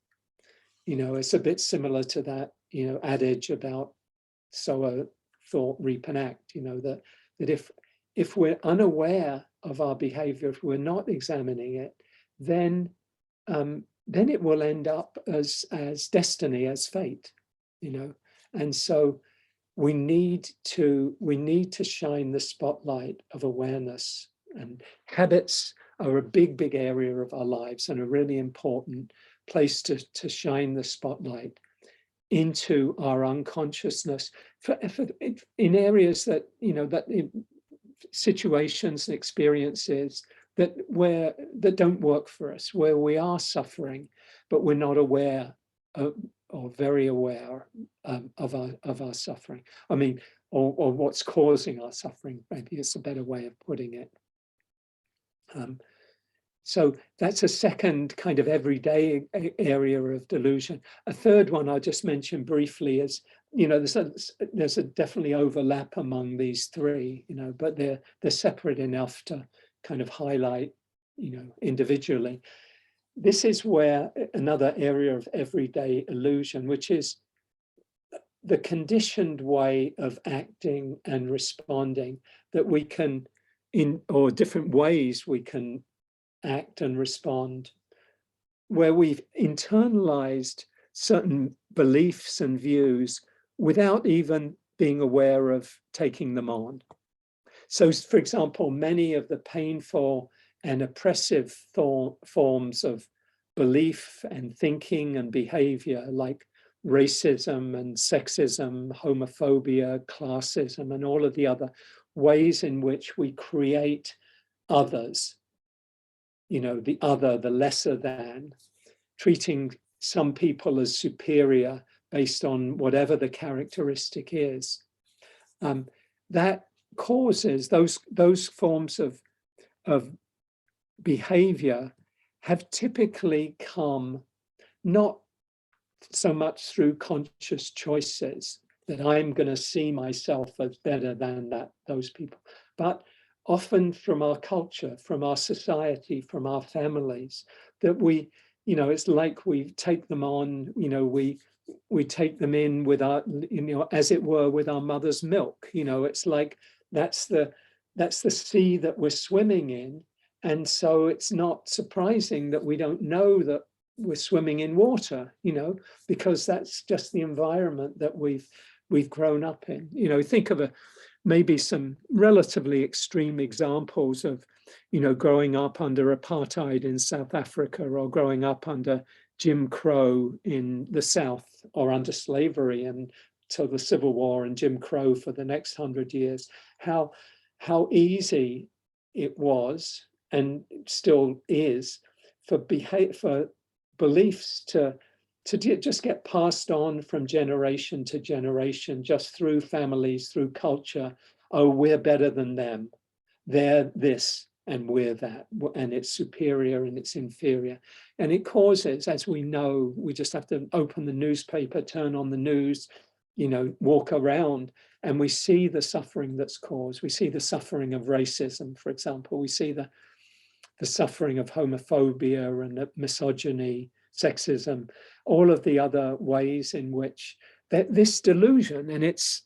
You know, it's a bit similar to that, you know, adage about sow a thought, reap an act, you know, that if we're unaware of our behavior, if we're not examining it, then it will end up as destiny, as fate, you know. And so we need to shine the spotlight of awareness, and habits are a big area of our lives and a really important place to shine the spotlight into our unconsciousness in areas that, that situations and experiences that don't work for us, where we are suffering, but we're not aware of, or very aware of our suffering. I mean, or what's causing our suffering, maybe it's a better way of putting it. So that's a second kind of everyday area of delusion. A third one I'll just mention briefly is, there's a definitely overlap among these three, but they're separate enough to kind of highlight, individually. This is where another area of everyday illusion, which is the conditioned way of acting and responding that we can, or different ways we can act and respond, where we've internalized certain beliefs and views without even being aware of taking them on. So, for example, many of the painful and oppressive forms of belief and thinking and behavior, like racism and sexism, homophobia, classism, and all of the other ways in which we create others, the other, the lesser than, treating some people as superior based on whatever the characteristic is. That causes those forms of behavior have typically come not so much through conscious choices that I'm going to see myself as better than those people, but often from our culture, from our society, from our families, that we, it's like we take them on, we take them in with our, as it were, with our mother's milk. It's like that's the sea that we're swimming in. And so it's not surprising that we don't know that we're swimming in water, because that's just the environment that we've grown up in. Think of maybe some relatively extreme examples of, growing up under apartheid in South Africa, or growing up under Jim Crow in the South, or under slavery until the Civil War and Jim Crow for the next 100 years. How easy it was, and still is, for beliefs to just get passed on from generation to generation, just through families, through culture. Oh, we're better than them. They're this and we're that, and it's superior and it's inferior. And it causes, as we know, we just have to open the newspaper, turn on the news, walk around, and we see the suffering that's caused. We see the suffering of racism, for example. We see the suffering of homophobia and misogyny, sexism, all of the other ways in which this delusion, and it's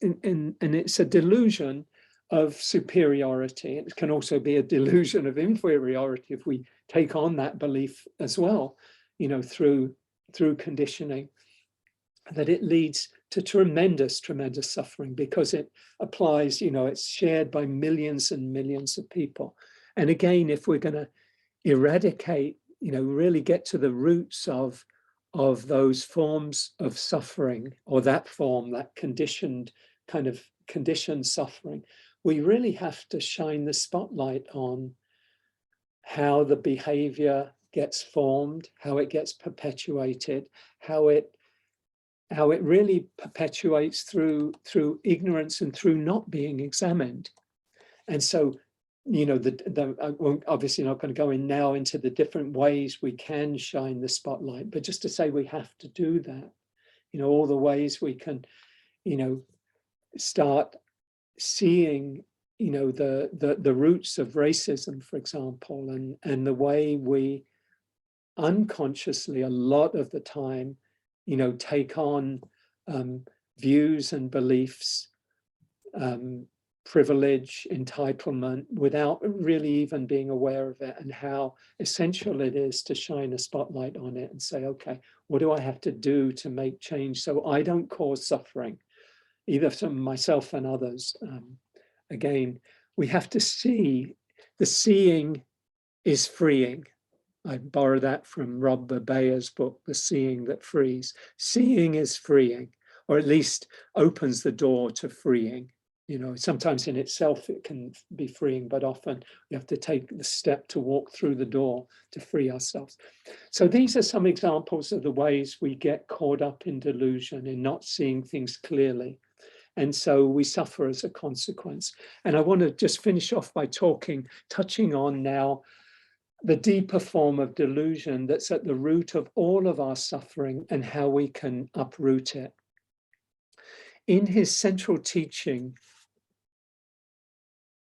a delusion of superiority. It can also be a delusion of inferiority if we take on that belief as well, through conditioning, that it leads to tremendous suffering, because it applies, it's shared by millions and millions of people. And again, if we're going to eradicate, really get to the roots of those forms of suffering, or that conditioned suffering, we really have to shine the spotlight on how the behavior gets formed, how it gets perpetuated, how it really perpetuates through ignorance and through not being examined. And so, I'm obviously not going to go in now into the different ways we can shine the spotlight, but just to say we have to do that, all the ways we can, start seeing, the roots of racism, for example, and the way we unconsciously, a lot of the time, take on views and beliefs, privilege, entitlement, without really even being aware of it, and how essential it is to shine a spotlight on it and say, okay, what do I have to do to make change so I don't cause suffering, either to myself and others? Again, we have to see, the seeing is freeing. I borrow that from Rob Baer's book, The Seeing That Frees. Seeing is freeing, or at least opens the door to freeing. You know, sometimes in itself it can be freeing, but often we have to take the step to walk through the door to free ourselves. So these are some examples of the ways we get caught up in delusion, in not seeing things clearly. And so we suffer as a consequence. And I want to just finish off by touching on now the deeper form of delusion that's at the root of all of our suffering and how we can uproot it. In his central teaching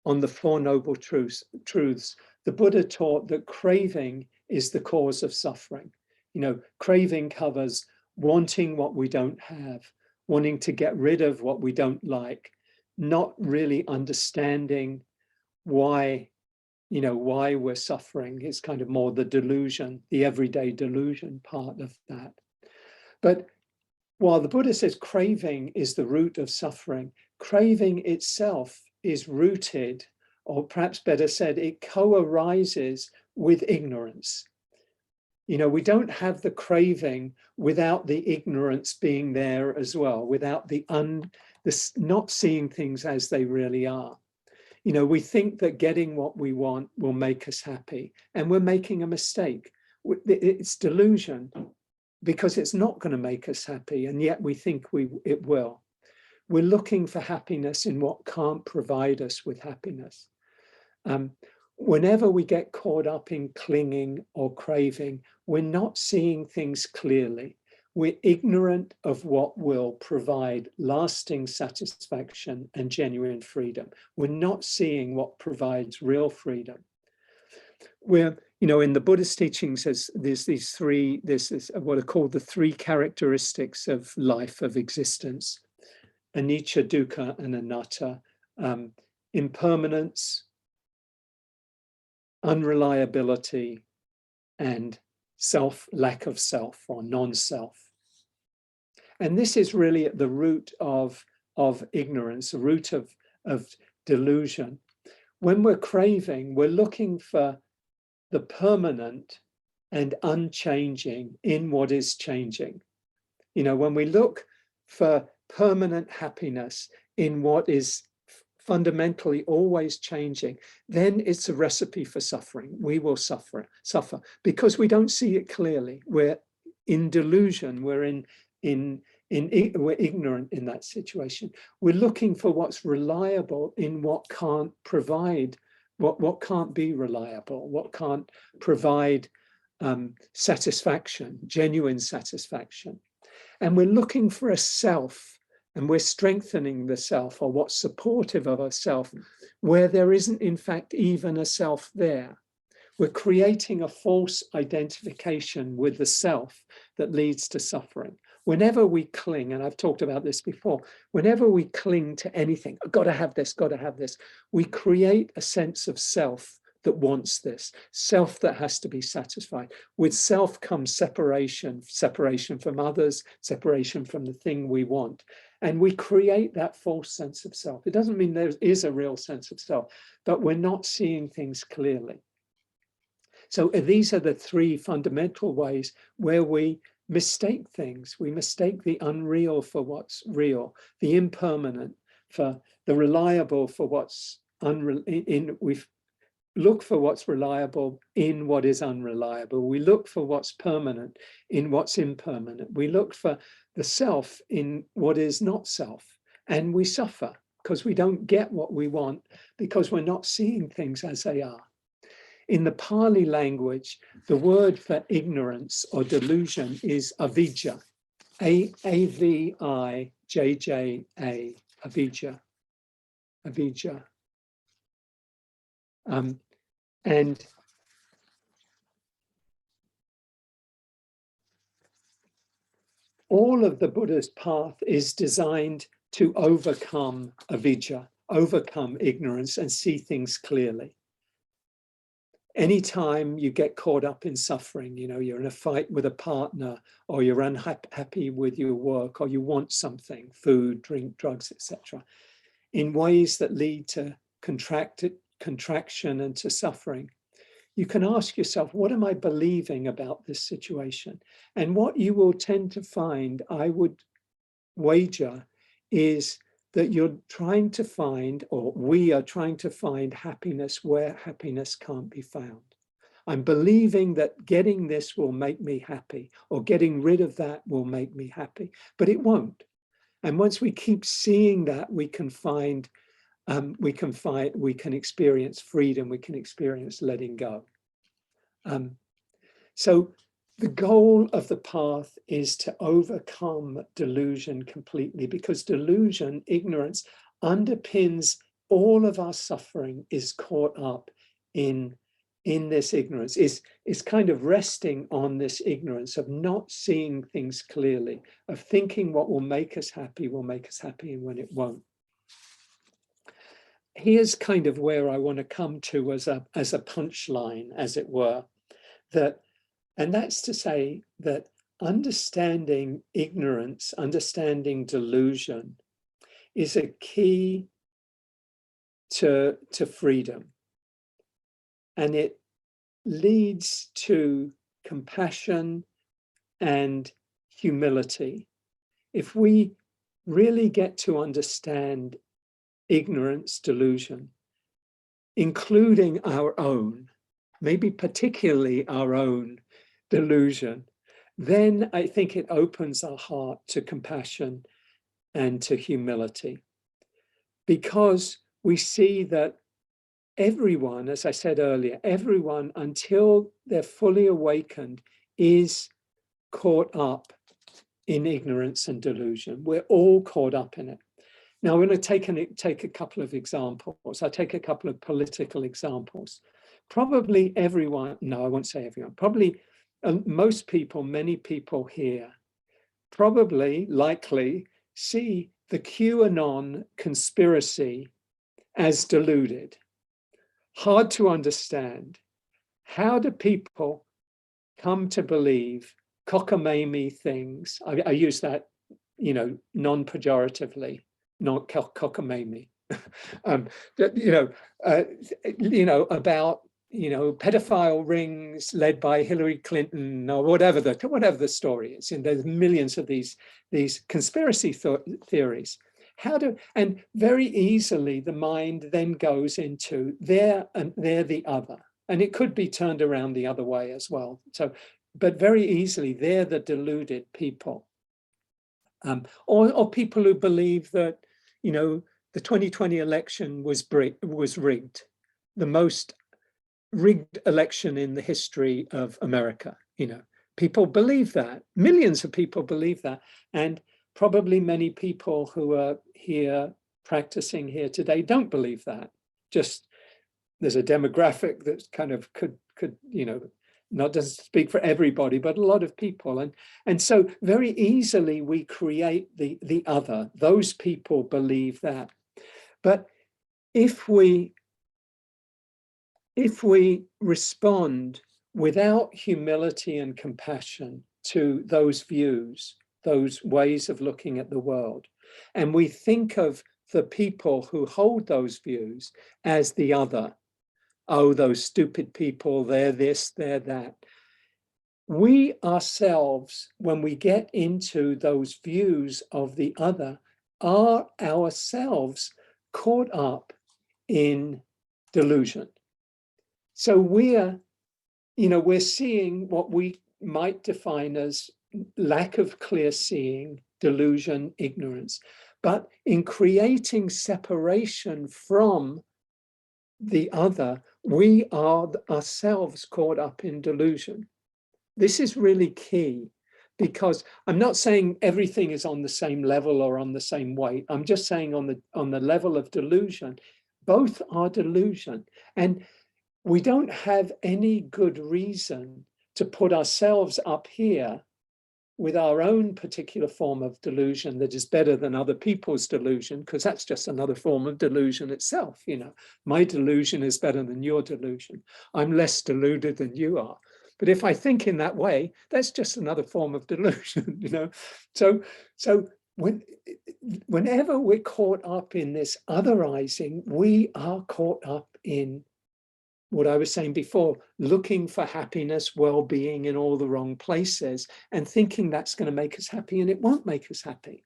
on the Four Noble Truths, the Buddha taught that craving is the cause of suffering. You know, craving covers wanting what we don't have, wanting to get rid of what we don't like, not really understanding why, you know, why we're suffering is kind of more the delusion, the everyday delusion part of that. But while the Buddha says craving is the root of suffering, craving itself is rooted, or perhaps better said, it co-arises with ignorance. You know, we don't have the craving without the ignorance being there as well, without the not seeing things as they really are. You know, we think that getting what we want will make us happy, and we're making a mistake. It's delusion, because it's not going to make us happy, and yet we think it will. We're looking for happiness in what can't provide us with happiness. Whenever we get caught up in clinging or craving, we're not seeing things clearly. We're ignorant of what will provide lasting satisfaction and genuine freedom. We're not seeing what provides real freedom. We're, you know, in the Buddhist teachings, there's this is what are called the three characteristics of life, of existence: anicca, dukkha, and anatta. Impermanence, unreliability, and lack of self, or non-self. And this is really at the root of ignorance, the root of delusion. When we're craving, we're looking for the permanent and unchanging in what is changing. You know, when we look for permanent happiness in what is fundamentally always changing, then it's a recipe for suffering. We will suffer because we don't see it clearly. We're in delusion. We're we're ignorant in that situation. We're looking for what's reliable in what can't provide, what can't be reliable, what can't provide satisfaction, genuine satisfaction. And we're looking for a self, and we're strengthening the self, or what's supportive of a self, where there isn't in fact even a self there. We're creating a false identification with the self that leads to suffering. Whenever we cling, and I've talked about this before, whenever we cling to anything, I've got to have this, we create a sense of self that wants this, self that has to be satisfied. With self comes separation from others, separation from the thing we want. And we create that false sense of self. It doesn't mean there is a real sense of self, but we're not seeing things clearly. So these are the three fundamental ways where we mistake things. We mistake the unreal for what's real, the impermanent for the reliable for what's unreal. We look for what's reliable in what is unreliable. We look for what's permanent in what's impermanent. We look for the self in what is not self, and we suffer because we don't get what we want, because we're not seeing things as they are. In the Pali language, the word for ignorance or delusion is avidya, A-V-I-J-J-A, avidya, avidya. And all of the Buddha's path is designed to overcome avidya, overcome ignorance, and see things clearly. Anytime you get caught up in suffering, you know, you're in a fight with a partner, or you're unhappy with your work, or you want something, food, drink, drugs, etc., in ways that lead to contraction and to suffering, you can ask yourself, what am I believing about this situation? And what you will tend to find, I would wager, is that you're trying to find, or we are trying to find happiness where happiness can't be found. I'm believing that getting this will make me happy, or getting rid of that will make me happy, but it won't. And once we keep seeing that, we can experience freedom, we can experience letting go. So the goal of the path is to overcome delusion completely, because delusion, ignorance, underpins all of our suffering, is caught up in this ignorance, is kind of resting on this ignorance of not seeing things clearly, of thinking what will make us happy, and when it won't. Here's kind of where I want to come to as a punchline, as it were, and that's to say that understanding ignorance, understanding delusion, is a key to freedom. And it leads to compassion and humility. If we really get to understand ignorance, delusion, including our own, maybe particularly our own delusion, then I think it opens our heart to compassion and to humility, because we see that everyone, as I said earlier, everyone, until they're fully awakened, is caught up in ignorance and delusion. We're all caught up in it. Now, I'm going to take a couple of examples. I'll take a couple of political examples. Probably everyone, no, I won't say everyone, probably most people, many people here, probably, likely, see the QAnon conspiracy as deluded. Hard to understand. How do people come to believe cockamamie things? I use that, non-pejoratively, not cockamamie. About pedophile rings led by Hillary Clinton, or whatever the story is. And there's millions of these conspiracy theories. And very easily the mind then goes into they're the other, and it could be turned around the other way as well. So, but very easily they're the deluded people, or people who believe that the 2020 election was rigged, the most rigged election in the history of America. People believe that. Millions of people believe that, and probably many people who are here practicing here today don't believe that. Just there's a demographic that kind of could not doesn't speak for everybody, but a lot of people, and so very easily we create the other. Those people believe that, but if we respond without humility and compassion to those views, those ways of looking at the world, and we think of the people who hold those views as the other, oh, those stupid people, they're this, they're that. We ourselves, when we get into those views of the other, are ourselves caught up in delusion. So we're seeing what we might define as lack of clear seeing, delusion, ignorance. But in creating separation from the other, we are ourselves caught up in delusion. This is really key, because I'm not saying everything is on the same level or on the same weight. I'm just saying on the level of delusion, both are delusion. And we don't have any good reason to put ourselves up here with our own particular form of delusion that is better than other people's delusion, because that's just another form of delusion itself. My delusion is better than your delusion. I'm less deluded than you are. But if I think in that way, that's just another form of delusion. So whenever we're caught up in this otherizing, we are caught up in what I was saying before, looking for happiness, well-being in all the wrong places and thinking that's going to make us happy, and it won't make us happy.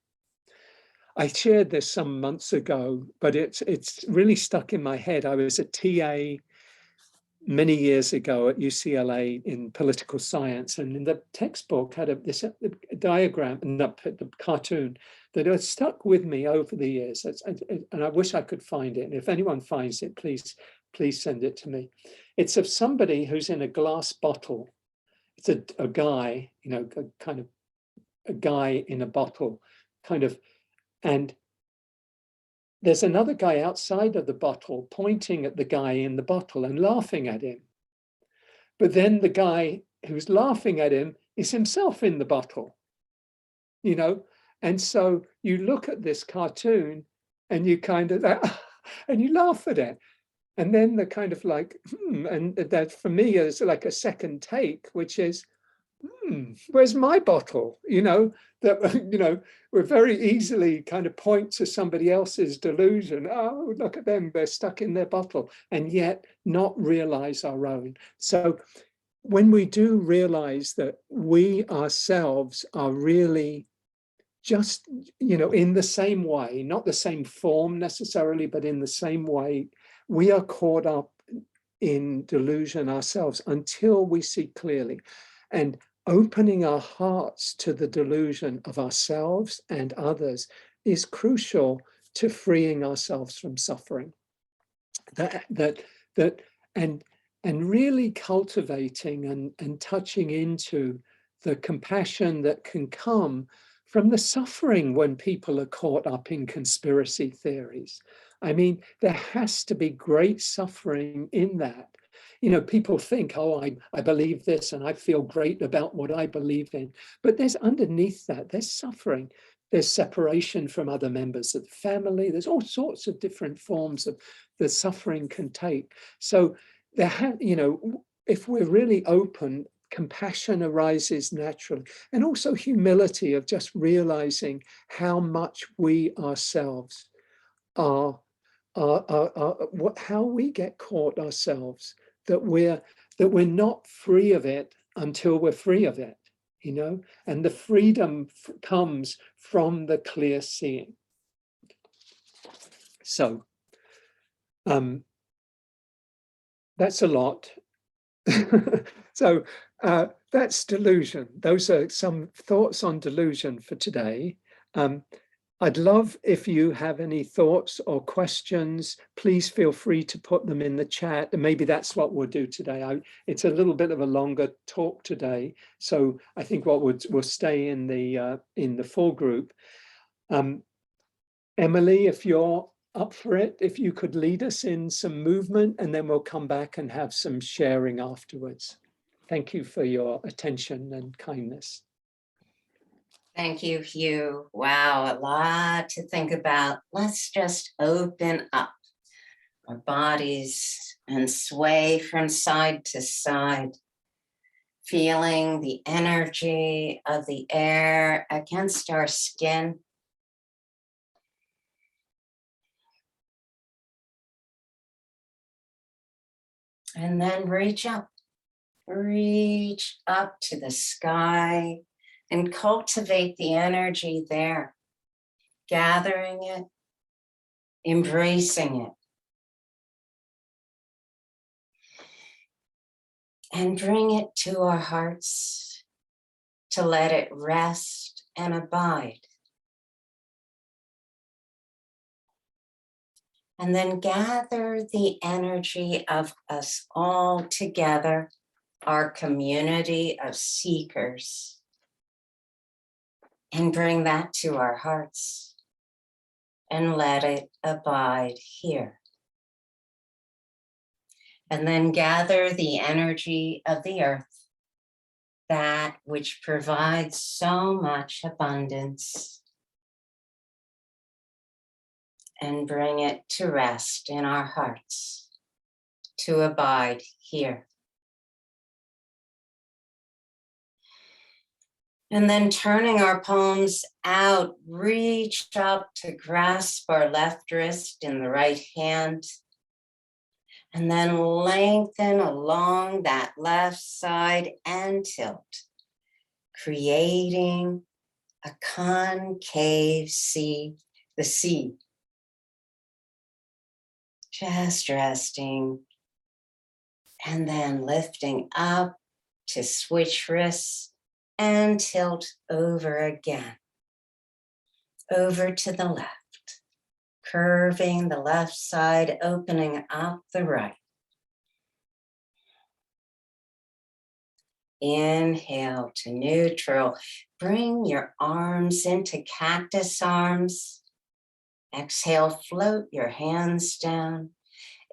I shared this some months ago, but it's really stuck in my head. I was a TA many years ago at UCLA in political science, and in the textbook had a diagram, not the cartoon, that has stuck with me over the years. And I wish I could find it. And if anyone finds it, please send it to me. It's of somebody who's in a glass bottle. It's a guy, you know, kind of a guy in a bottle, kind of, and there's another guy outside of the bottle pointing at the guy in the bottle and laughing at him. But then the guy who's laughing at him is himself in the bottle, you know? And so you look at this cartoon and you kind of, and you laugh at it. And then the kind of like, and that for me is like a second take, which is, where's my bottle? You know, that, you know, we're very easily kind of point to somebody else's delusion. Oh, look at them, they're stuck in their bottle, and yet not realize our own. So when we do realize that we ourselves are really just, you know, in the same way, not the same form necessarily, but in the same way, we are caught up in delusion ourselves until we see clearly. And opening our hearts to the delusion of ourselves and others is crucial to freeing ourselves from suffering. And really cultivating and touching into the compassion that can come from the suffering when people are caught up in conspiracy theories. I mean, there has to be great suffering in that. You know, people think, oh, I believe this and I feel great about what I believe in. But there's underneath that, there's suffering. There's separation from other members of the family. There's all sorts of different forms of the suffering can take. So you know, if we're really open, compassion arises naturally. And also humility of just realizing how much we ourselves are how we get caught ourselves, that we're not free of it until we're free of it, you know, and the freedom comes from the clear seeing. So that's a lot. So that's delusion. Those are some thoughts on delusion for today. I'd love if you have any thoughts or questions, please feel free to put them in the chat. And maybe that's what we'll do today. It's a little bit of a longer talk today. So I think we'll stay in the full group. Emily, if you're up for it, if you could lead us in some movement, and then we'll come back and have some sharing afterwards. Thank you for your attention and kindness. Thank you, Hugh. Wow, a lot to think about. Let's just open up our bodies and sway from side to side, feeling the energy of the air against our skin. And then reach up to the sky and cultivate the energy there, gathering it, embracing it. And bring it to our hearts to let it rest and abide. And then gather the energy of us all together, our community of seekers, and bring that to our hearts and let it abide here. And then gather the energy of the earth, that which provides so much abundance, and bring it to rest in our hearts, to abide here. And then turning our palms out, reach up to grasp our left wrist in the right hand, And then lengthen along that left side and tilt, creating a concave C, the C. Just resting and then lifting up to switch wrists and tilt over again, over to the left, curving the left side, opening up the right. Inhale to neutral. Bring your arms into cactus arms. Exhale, float your hands down.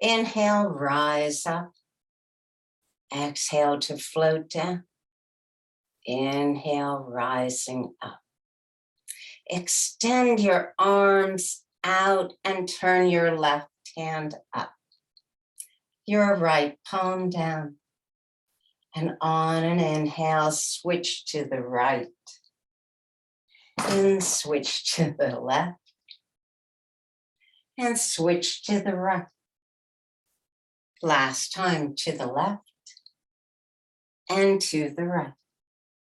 Inhale, rise up. Exhale to float down. Inhale, rising up. Extend your arms out and turn your left hand up. Your right palm down. And on an inhale, switch to the right. And switch to the left. And switch to the right. Last time to the left and to the right.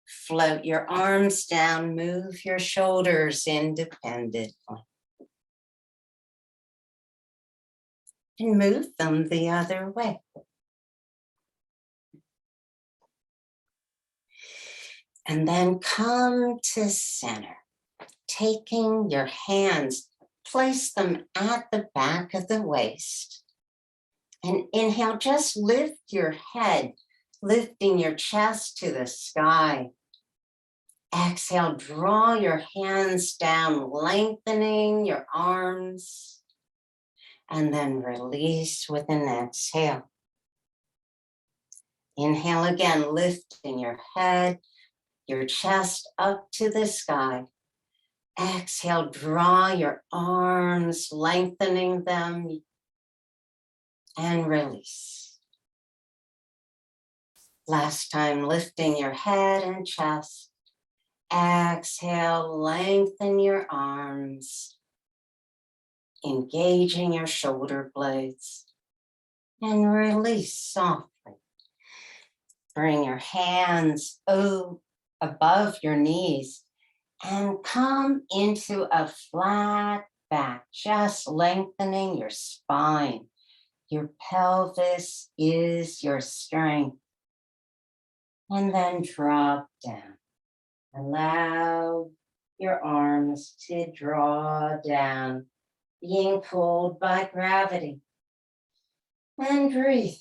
Float your arms down, move your shoulders independently. And move them the other way. And then come to center, taking your hands, place them at the back of the waist. And inhale, just lift your head, lifting your chest to the sky. Exhale, draw your hands down, lengthening your arms. And then release with an exhale. Inhale again, lifting your head, your chest up to the sky. Exhale, draw your arms, lengthening them, and release. Last time, lifting your head and chest. Exhale, lengthen your arms, engaging your shoulder blades, and release softly. Bring your hands above your knees and come into a flat back, just lengthening your spine. Your pelvis is your strength. And then drop down. Allow your arms to draw down, being pulled by gravity. And breathe.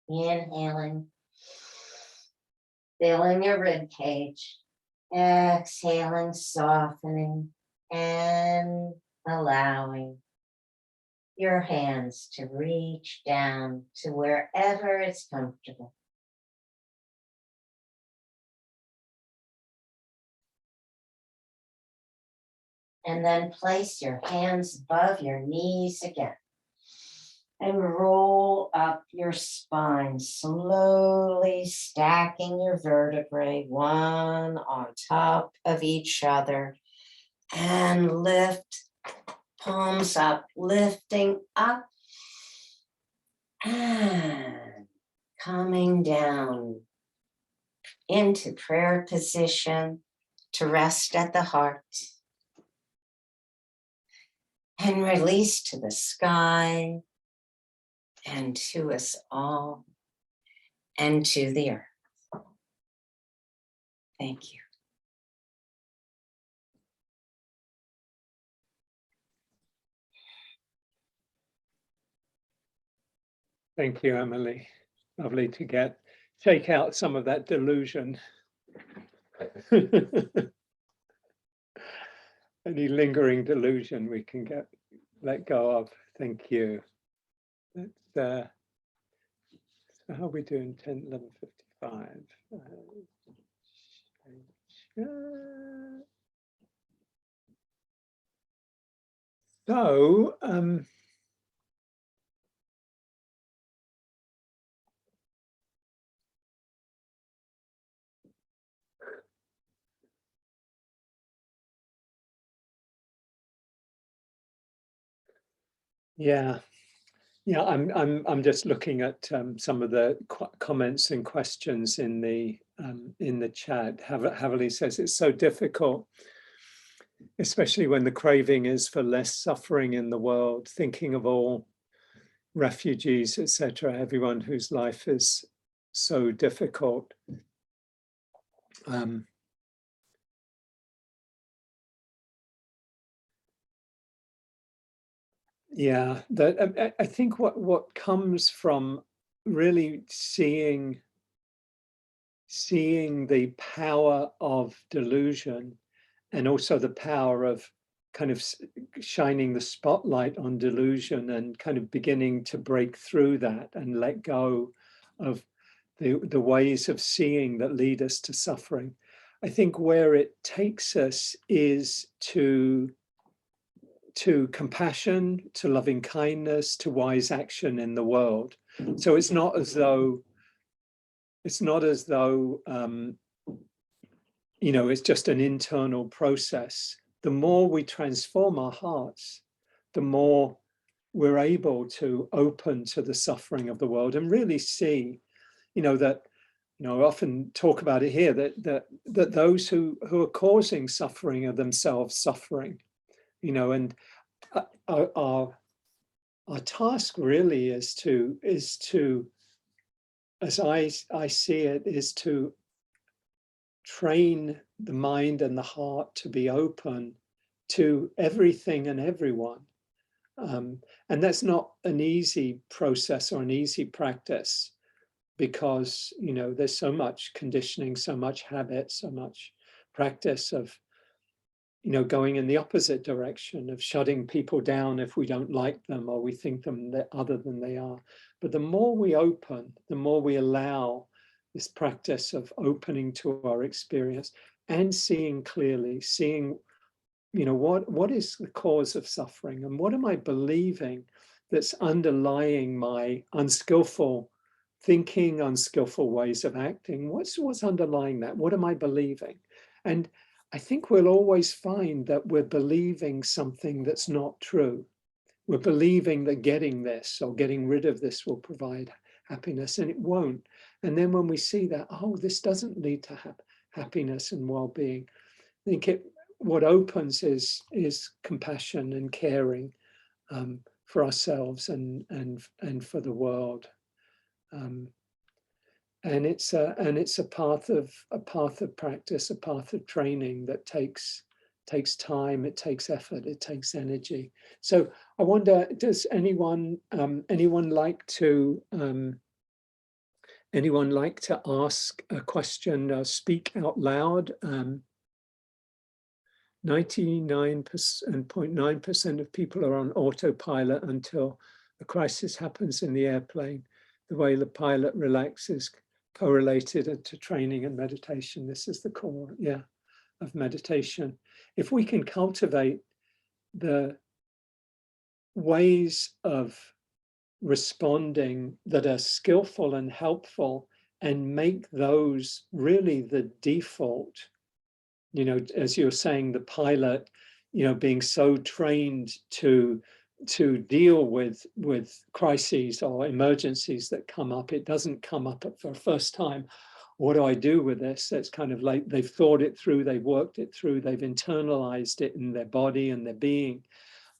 Inhaling, filling your rib cage. Exhaling, softening, and allowing your hands to reach down to wherever it's comfortable. And then place your hands above your knees again. And roll up your spine, slowly stacking your vertebrae, one on top of each other. And lift, palms up, lifting up. And coming down into prayer position to rest at the heart. And release to the sky. And to us all, and to the earth. Thank you. Thank you, Emily. Lovely to take out some of that delusion. Any lingering delusion we can let go of. Thank you. So how are we doing? 10, 11:55. So yeah, Yeah, I'm just looking at some of the comments and questions in the chat. Havili says it's so difficult, especially when the craving is for less suffering in the world, thinking of all refugees, etc., everyone whose life is so difficult. Yeah, that I think what comes from really seeing the power of delusion, and also the power of kind of shining the spotlight on delusion and kind of beginning to break through that and let go of the ways of seeing that lead us to suffering. I think where it takes us is to compassion, to loving kindness, to wise action in the world. So it's not as though it's just an internal process. The more we transform our hearts, the more we're able to open to the suffering of the world and really see, that, I often talk about it here, that those who are causing suffering are themselves suffering, and our task really is to, as I see it, is to train the mind and the heart to be open to everything and everyone. And that's not an easy process or an easy practice, because, there's so much conditioning, so much habit, so much practice of, going in the opposite direction, of shutting people down if we don't like them or we think them other than they are. But the more we open, the more we allow this practice of opening to our experience and seeing clearly, seeing, what is the cause of suffering, and what am I believing that's underlying my unskillful thinking, unskillful ways of acting. What's underlying that? What am I believing? And I think we'll always find that we're believing something that's not true. We're believing that getting this or getting rid of this will provide happiness, and it won't. And then when we see that, oh, this doesn't lead to happiness and well-being, I think what opens is compassion and caring for ourselves and for the world. And it's a path of practice, a path of training that takes time, it takes effort, it takes energy. So I wonder, does anyone like to ask a question, speak out loud? 99.9% of people are on autopilot until a crisis happens in the airplane. The way the pilot relaxes correlated to training and meditation. This is the core, of meditation. If we can cultivate the ways of responding that are skillful and helpful and make those really the default, as you're saying, the pilot, being so trained to deal with crises or emergencies that come up. It doesn't come up for the first time. What do I do with this? It's kind of like they've thought it through, they've worked it through, they've internalized it in their body and their being.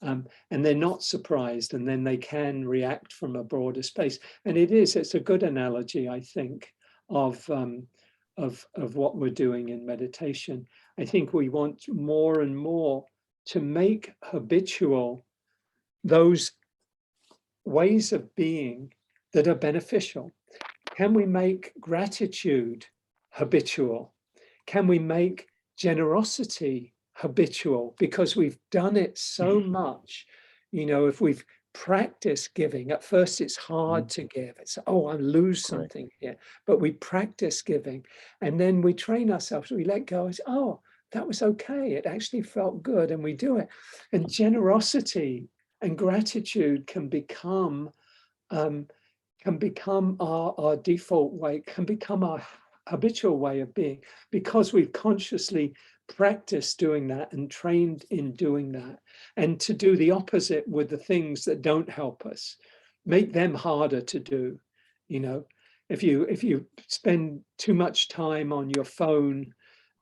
And they're not surprised, and then they can react from a broader space. And it's a good analogy, I think, of what we're doing in meditation. I think we want more and more to make habitual those ways of being that are beneficial. Can we make gratitude habitual? Can we make generosity habitual? Because we've done it so much. If we've practiced giving, at first it's hard to give. It's, oh, I lose something here. But we practice giving, and then we train ourselves. We let go. It's, oh, that was okay. It actually felt good, and we do it. And generosity and gratitude can become our default way, can become our habitual way of being, because we've consciously practiced doing that and trained in doing that. And to do the opposite with the things that don't help us, make them harder to do. You know, if you spend too much time on your phone,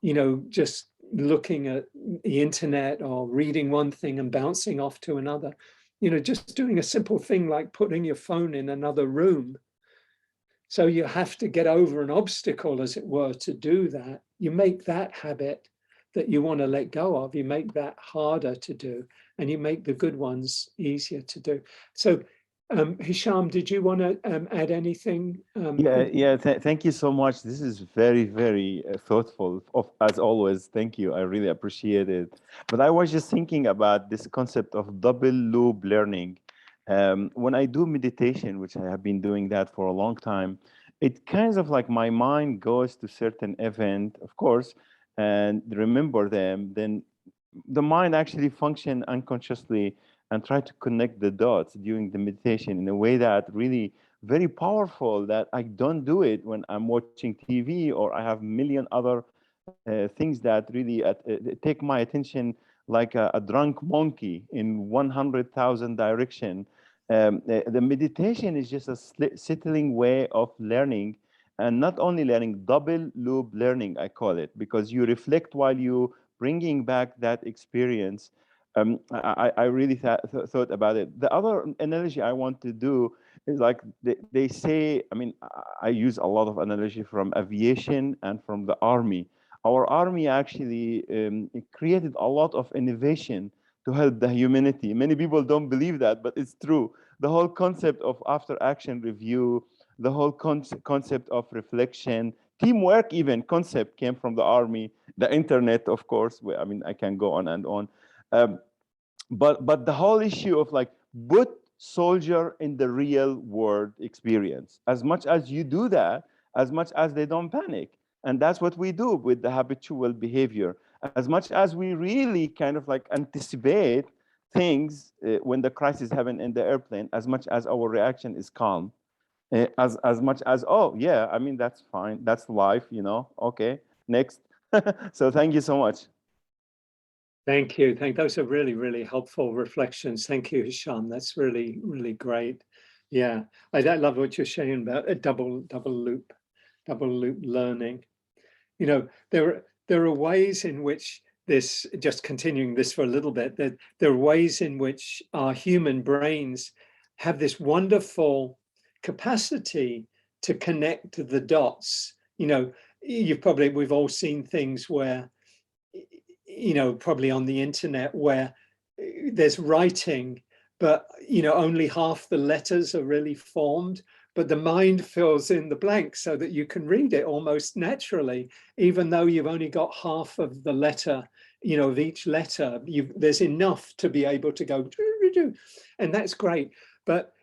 you know, just looking at the internet or reading one thing and bouncing off to another, you know, just doing a simple thing like putting your phone in another room. So you have to get over an obstacle, as it were, to do that. You make that habit that you want to let go of, you make that harder to do, and you make the good ones easier to do. So Hisham, did you want to add anything? Thank you so much. This is very, very thoughtful, as always. Thank you. I really appreciate it. But I was just thinking about this concept of double loop learning. When I do meditation, which I have been doing that for a long time, it kind of like my mind goes to certain event, of course, and remember them. Then the mind actually function unconsciously and try to connect the dots during the meditation in a way that really very powerful, that I don't do it when I'm watching TV or I have million other things that really take my attention like a drunk monkey in 100,000 direction. The meditation is just a settling way of learning, and not only learning, double loop learning, I call it, because you reflect while you bringing back that experience. I really thought about it. The other analogy I want to do is like they say, I mean, I use a lot of analogy from aviation and from the army. Our army actually it created a lot of innovation to help the humanity. Many people don't believe that, but it's true. The whole concept of after action review, the whole concept of reflection, teamwork even concept came from the army. The internet, of course, I mean, I can go on and on. Um, but the whole issue of like put soldier in the real world experience. As much as you do that, as much as they don't panic. And that's what we do with the habitual behavior. As much as we really kind of like anticipate things when the crisis happen in the airplane, as much as our reaction is calm, as much as, oh yeah, I mean, that's fine, that's life, you know, okay, next. So thank you so much. Thank you. Those are really, really helpful reflections. Thank you, Hisham. That's really, really great. Yeah, I love what you're saying about a double loop learning. You know, there are ways in which this, just continuing this for a little bit, that there are ways in which our human brains have this wonderful capacity to connect the dots. You know, we've all seen things where, you know, probably on the internet, where there's writing, but, you know, only half the letters are really formed, but the mind fills in the blanks so that you can read it almost naturally, even though you've only got half of the letter, you know, of each letter. There's enough to be able to go, and that's great. But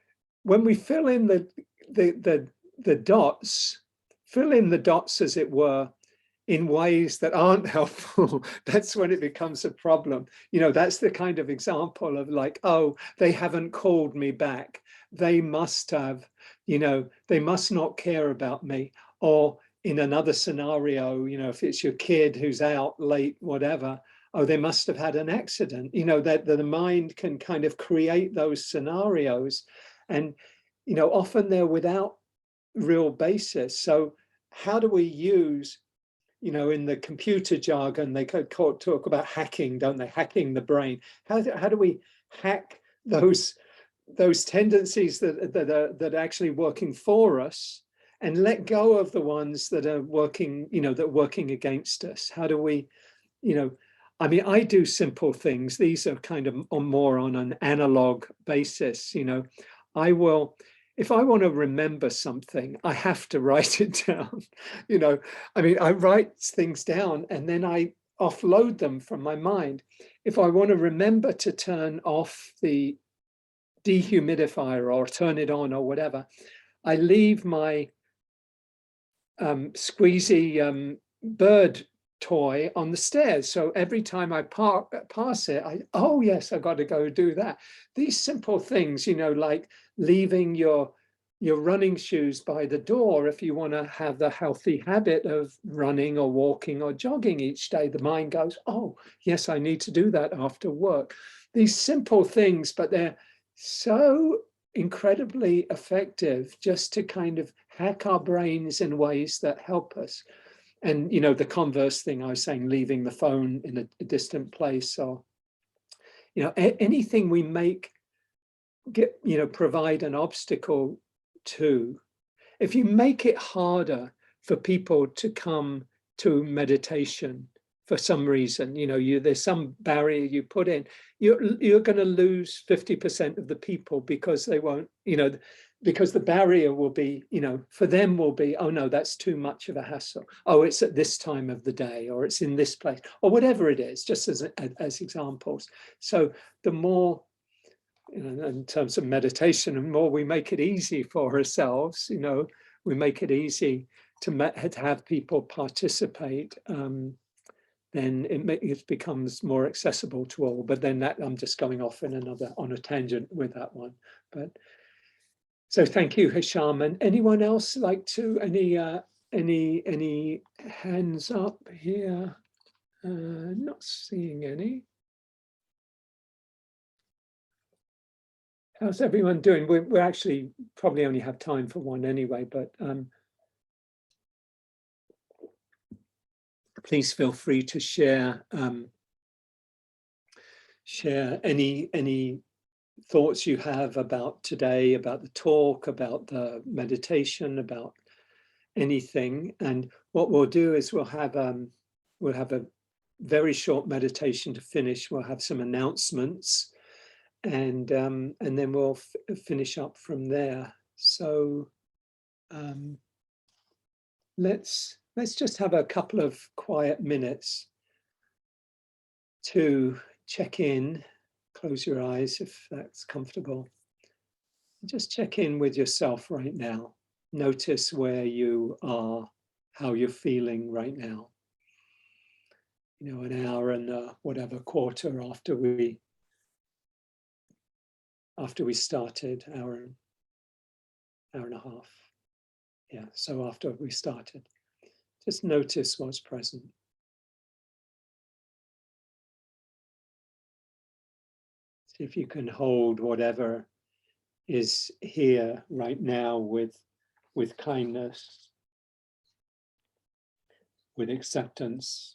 when we fill in the dots, fill in the dots, as it were, in ways that aren't helpful, that's when it becomes a problem. You know, that's the kind of example of like, oh, they haven't called me back. They must have, you know, they must not care about me. Or in another scenario, you know, if it's your kid who's out late, whatever, oh, they must have had an accident. You know, that the mind can kind of create those scenarios. And, you know, often they're without real basis. So how do we use, you know, in the computer jargon, they could talk about hacking, don't they? Hacking the brain. How do we hack those tendencies that are actually working for us, and let go of the ones that are working, you know, that are working against us? How do we, you know, I mean, I do simple things. These are kind of more on an analog basis. You know, I will, if I want to remember something, I have to write it down. You know, I mean, I write things down and then I offload them from my mind. If I want to remember to turn off the dehumidifier or turn it on or whatever, I leave my squeezy bird toy on the stairs. So every time I pass it, oh yes, I got to go do that. These simple things, you know, like leaving your running shoes by the door if you want to have the healthy habit of running or walking or jogging each day. The mind goes, oh yes, I need to do that after work. These simple things, but they're so incredibly effective just to kind of hack our brains in ways that help us. And, you know, the converse thing I was saying, leaving the phone in a distant place, or, you know, anything we make, provide an obstacle to. If you make it harder for people to come to meditation for some reason, you know, there's some barrier you put in, you're going to lose 50% of the people, because they won't, you know, because the barrier will be, you know, for them will be, oh no, that's too much of a hassle. Oh, it's at this time of the day, or it's in this place, or whatever it is, just as examples. So the more, you know, in terms of meditation, the more we make it easy for ourselves, you know, we make it easy to have people participate, then it becomes more accessible to all. But then that, I'm just going off in on a tangent with that one. But so thank you, Hisham. And anyone else like to, any hands up here? Not seeing any. How's everyone doing? We actually probably only have time for one anyway, but please feel free to share any thoughts you have about today, about the talk, about the meditation, about anything. And what we'll do is we'll have a very short meditation to finish. We'll have some announcements, and then we'll finish up from there. So let's just have a couple of quiet minutes to check in. Close your eyes if that's comfortable. Just check in with yourself right now. Notice where you are, how you're feeling right now. You know, an hour and whatever quarter after we started, hour and a half. Yeah, so after we started, just notice what's present. See if you can hold whatever is here right now with kindness, with acceptance.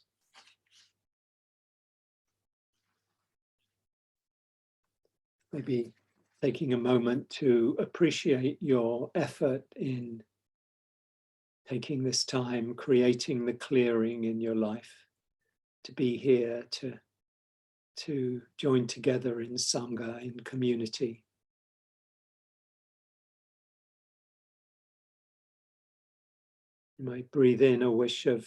Maybe taking a moment to appreciate your effort in taking this time, creating the clearing in your life, to be here, to join together in Sangha, in community. You might breathe in a wish of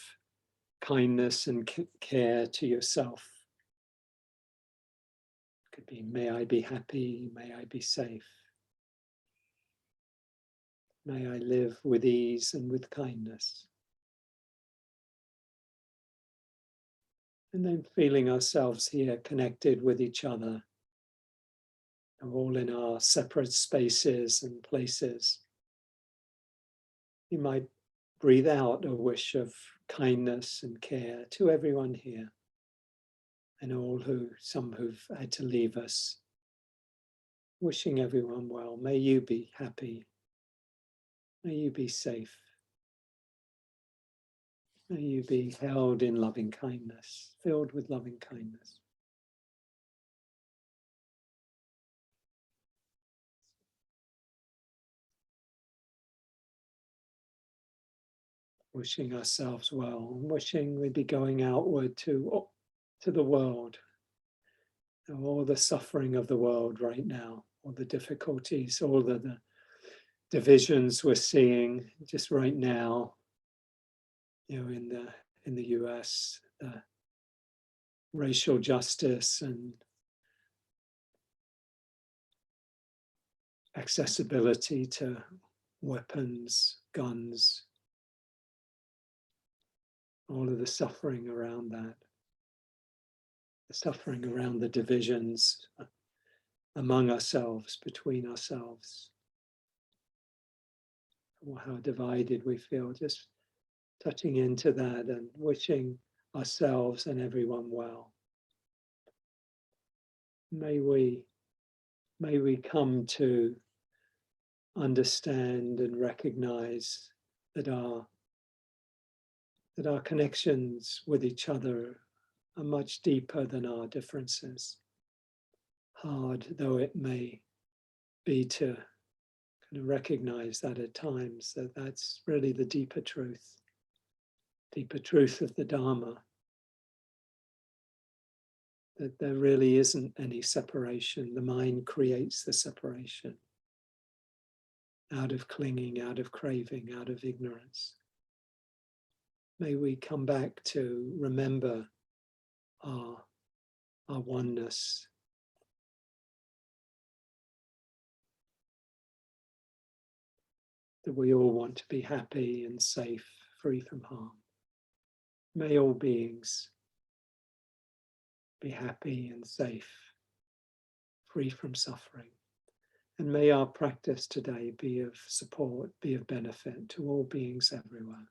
kindness and care to yourself. It could be, may I be happy, may I be safe. May I live with ease and with kindness. And then feeling ourselves here connected with each other, all in our separate spaces and places. You might breathe out a wish of kindness and care to everyone here, and some who've had to leave us. Wishing everyone well. May you be happy. May you be safe. May you be held in loving kindness, filled with loving kindness. Wishing ourselves well, wishing we'd be going outward to the world, all the suffering of the world right now, all the difficulties, all the divisions we're seeing just right now, you know, in the US, the racial justice and accessibility to weapons, guns, all of the suffering around that, the suffering around the divisions among ourselves, between ourselves, or how divided we feel, just touching into that and wishing ourselves and everyone well. May we come to understand and recognize that our connections with each other are much deeper than our differences, hard though it may be to kind of recognize that at times, that that's really the deeper truth of the Dharma, that there really isn't any separation. The mind creates the separation out of clinging, out of craving, out of ignorance. May we come back to remember our oneness. That we all want to be happy and safe, free from harm. May all beings be happy and safe, free from suffering. And may our practice today be of support, be of benefit to all beings everywhere.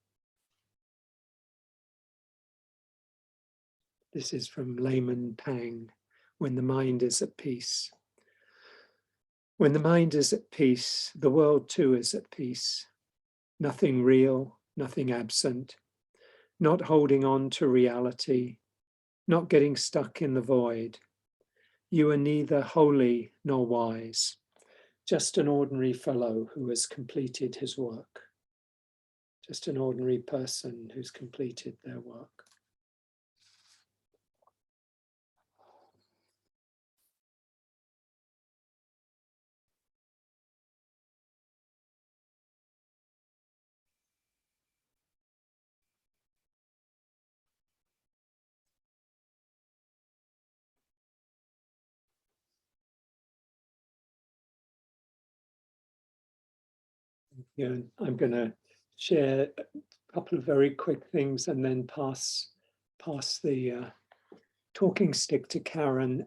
This is from Layman Pang, When the Mind is at Peace. When the mind is at peace, the world too is at peace. Nothing real, nothing absent, not holding on to reality, not getting stuck in the void. You are neither holy nor wise, just an ordinary fellow who has completed his work. Just an ordinary person who's completed their work. Yeah, I'm going to share a couple of very quick things and then pass the talking stick to Karen.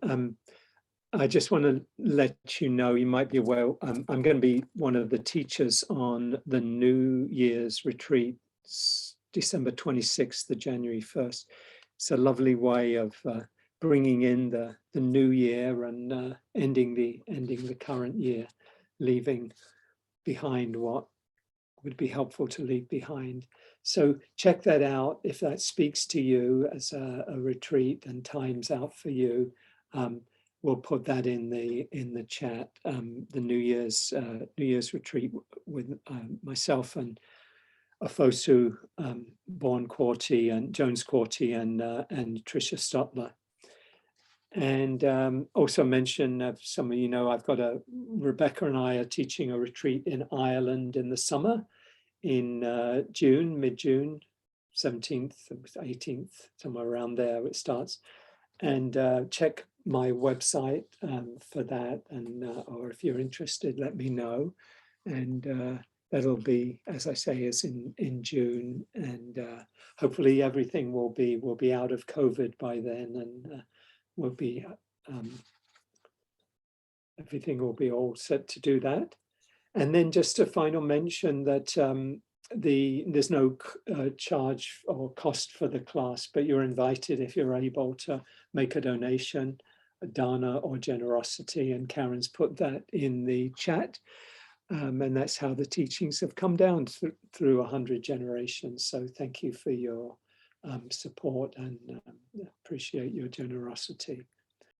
I just want to let you know, you might be aware, I'm going to be one of the teachers on the New Year's retreat, December 26th to January 1st. It's a lovely way of bringing in the new year and ending the current year, leaving behind what would be helpful to leave behind. So check that out if that speaks to you as a retreat and time's out for you. We'll put that in the chat. The New Year's retreat with myself and Afosu Bourne-Corty and Jones-Corty and Tricia Stotler. And also mention, some of you know, I've got Rebecca and I are teaching a retreat in Ireland in the summer in June, mid-June, 17th, 18th, somewhere around there it starts. And check my website for that, and or if you're interested, let me know. And that'll be, as I say, is in June, and hopefully everything will be out of COVID by then, and will be everything will be all set to do that. And then just a final mention that there's no charge or cost for the class, but you're invited if you're able to make a donation, a dana or generosity, and Karen's put that in the chat. And that's how the teachings have come down through 100 generations. So thank you for your support, and appreciate your generosity.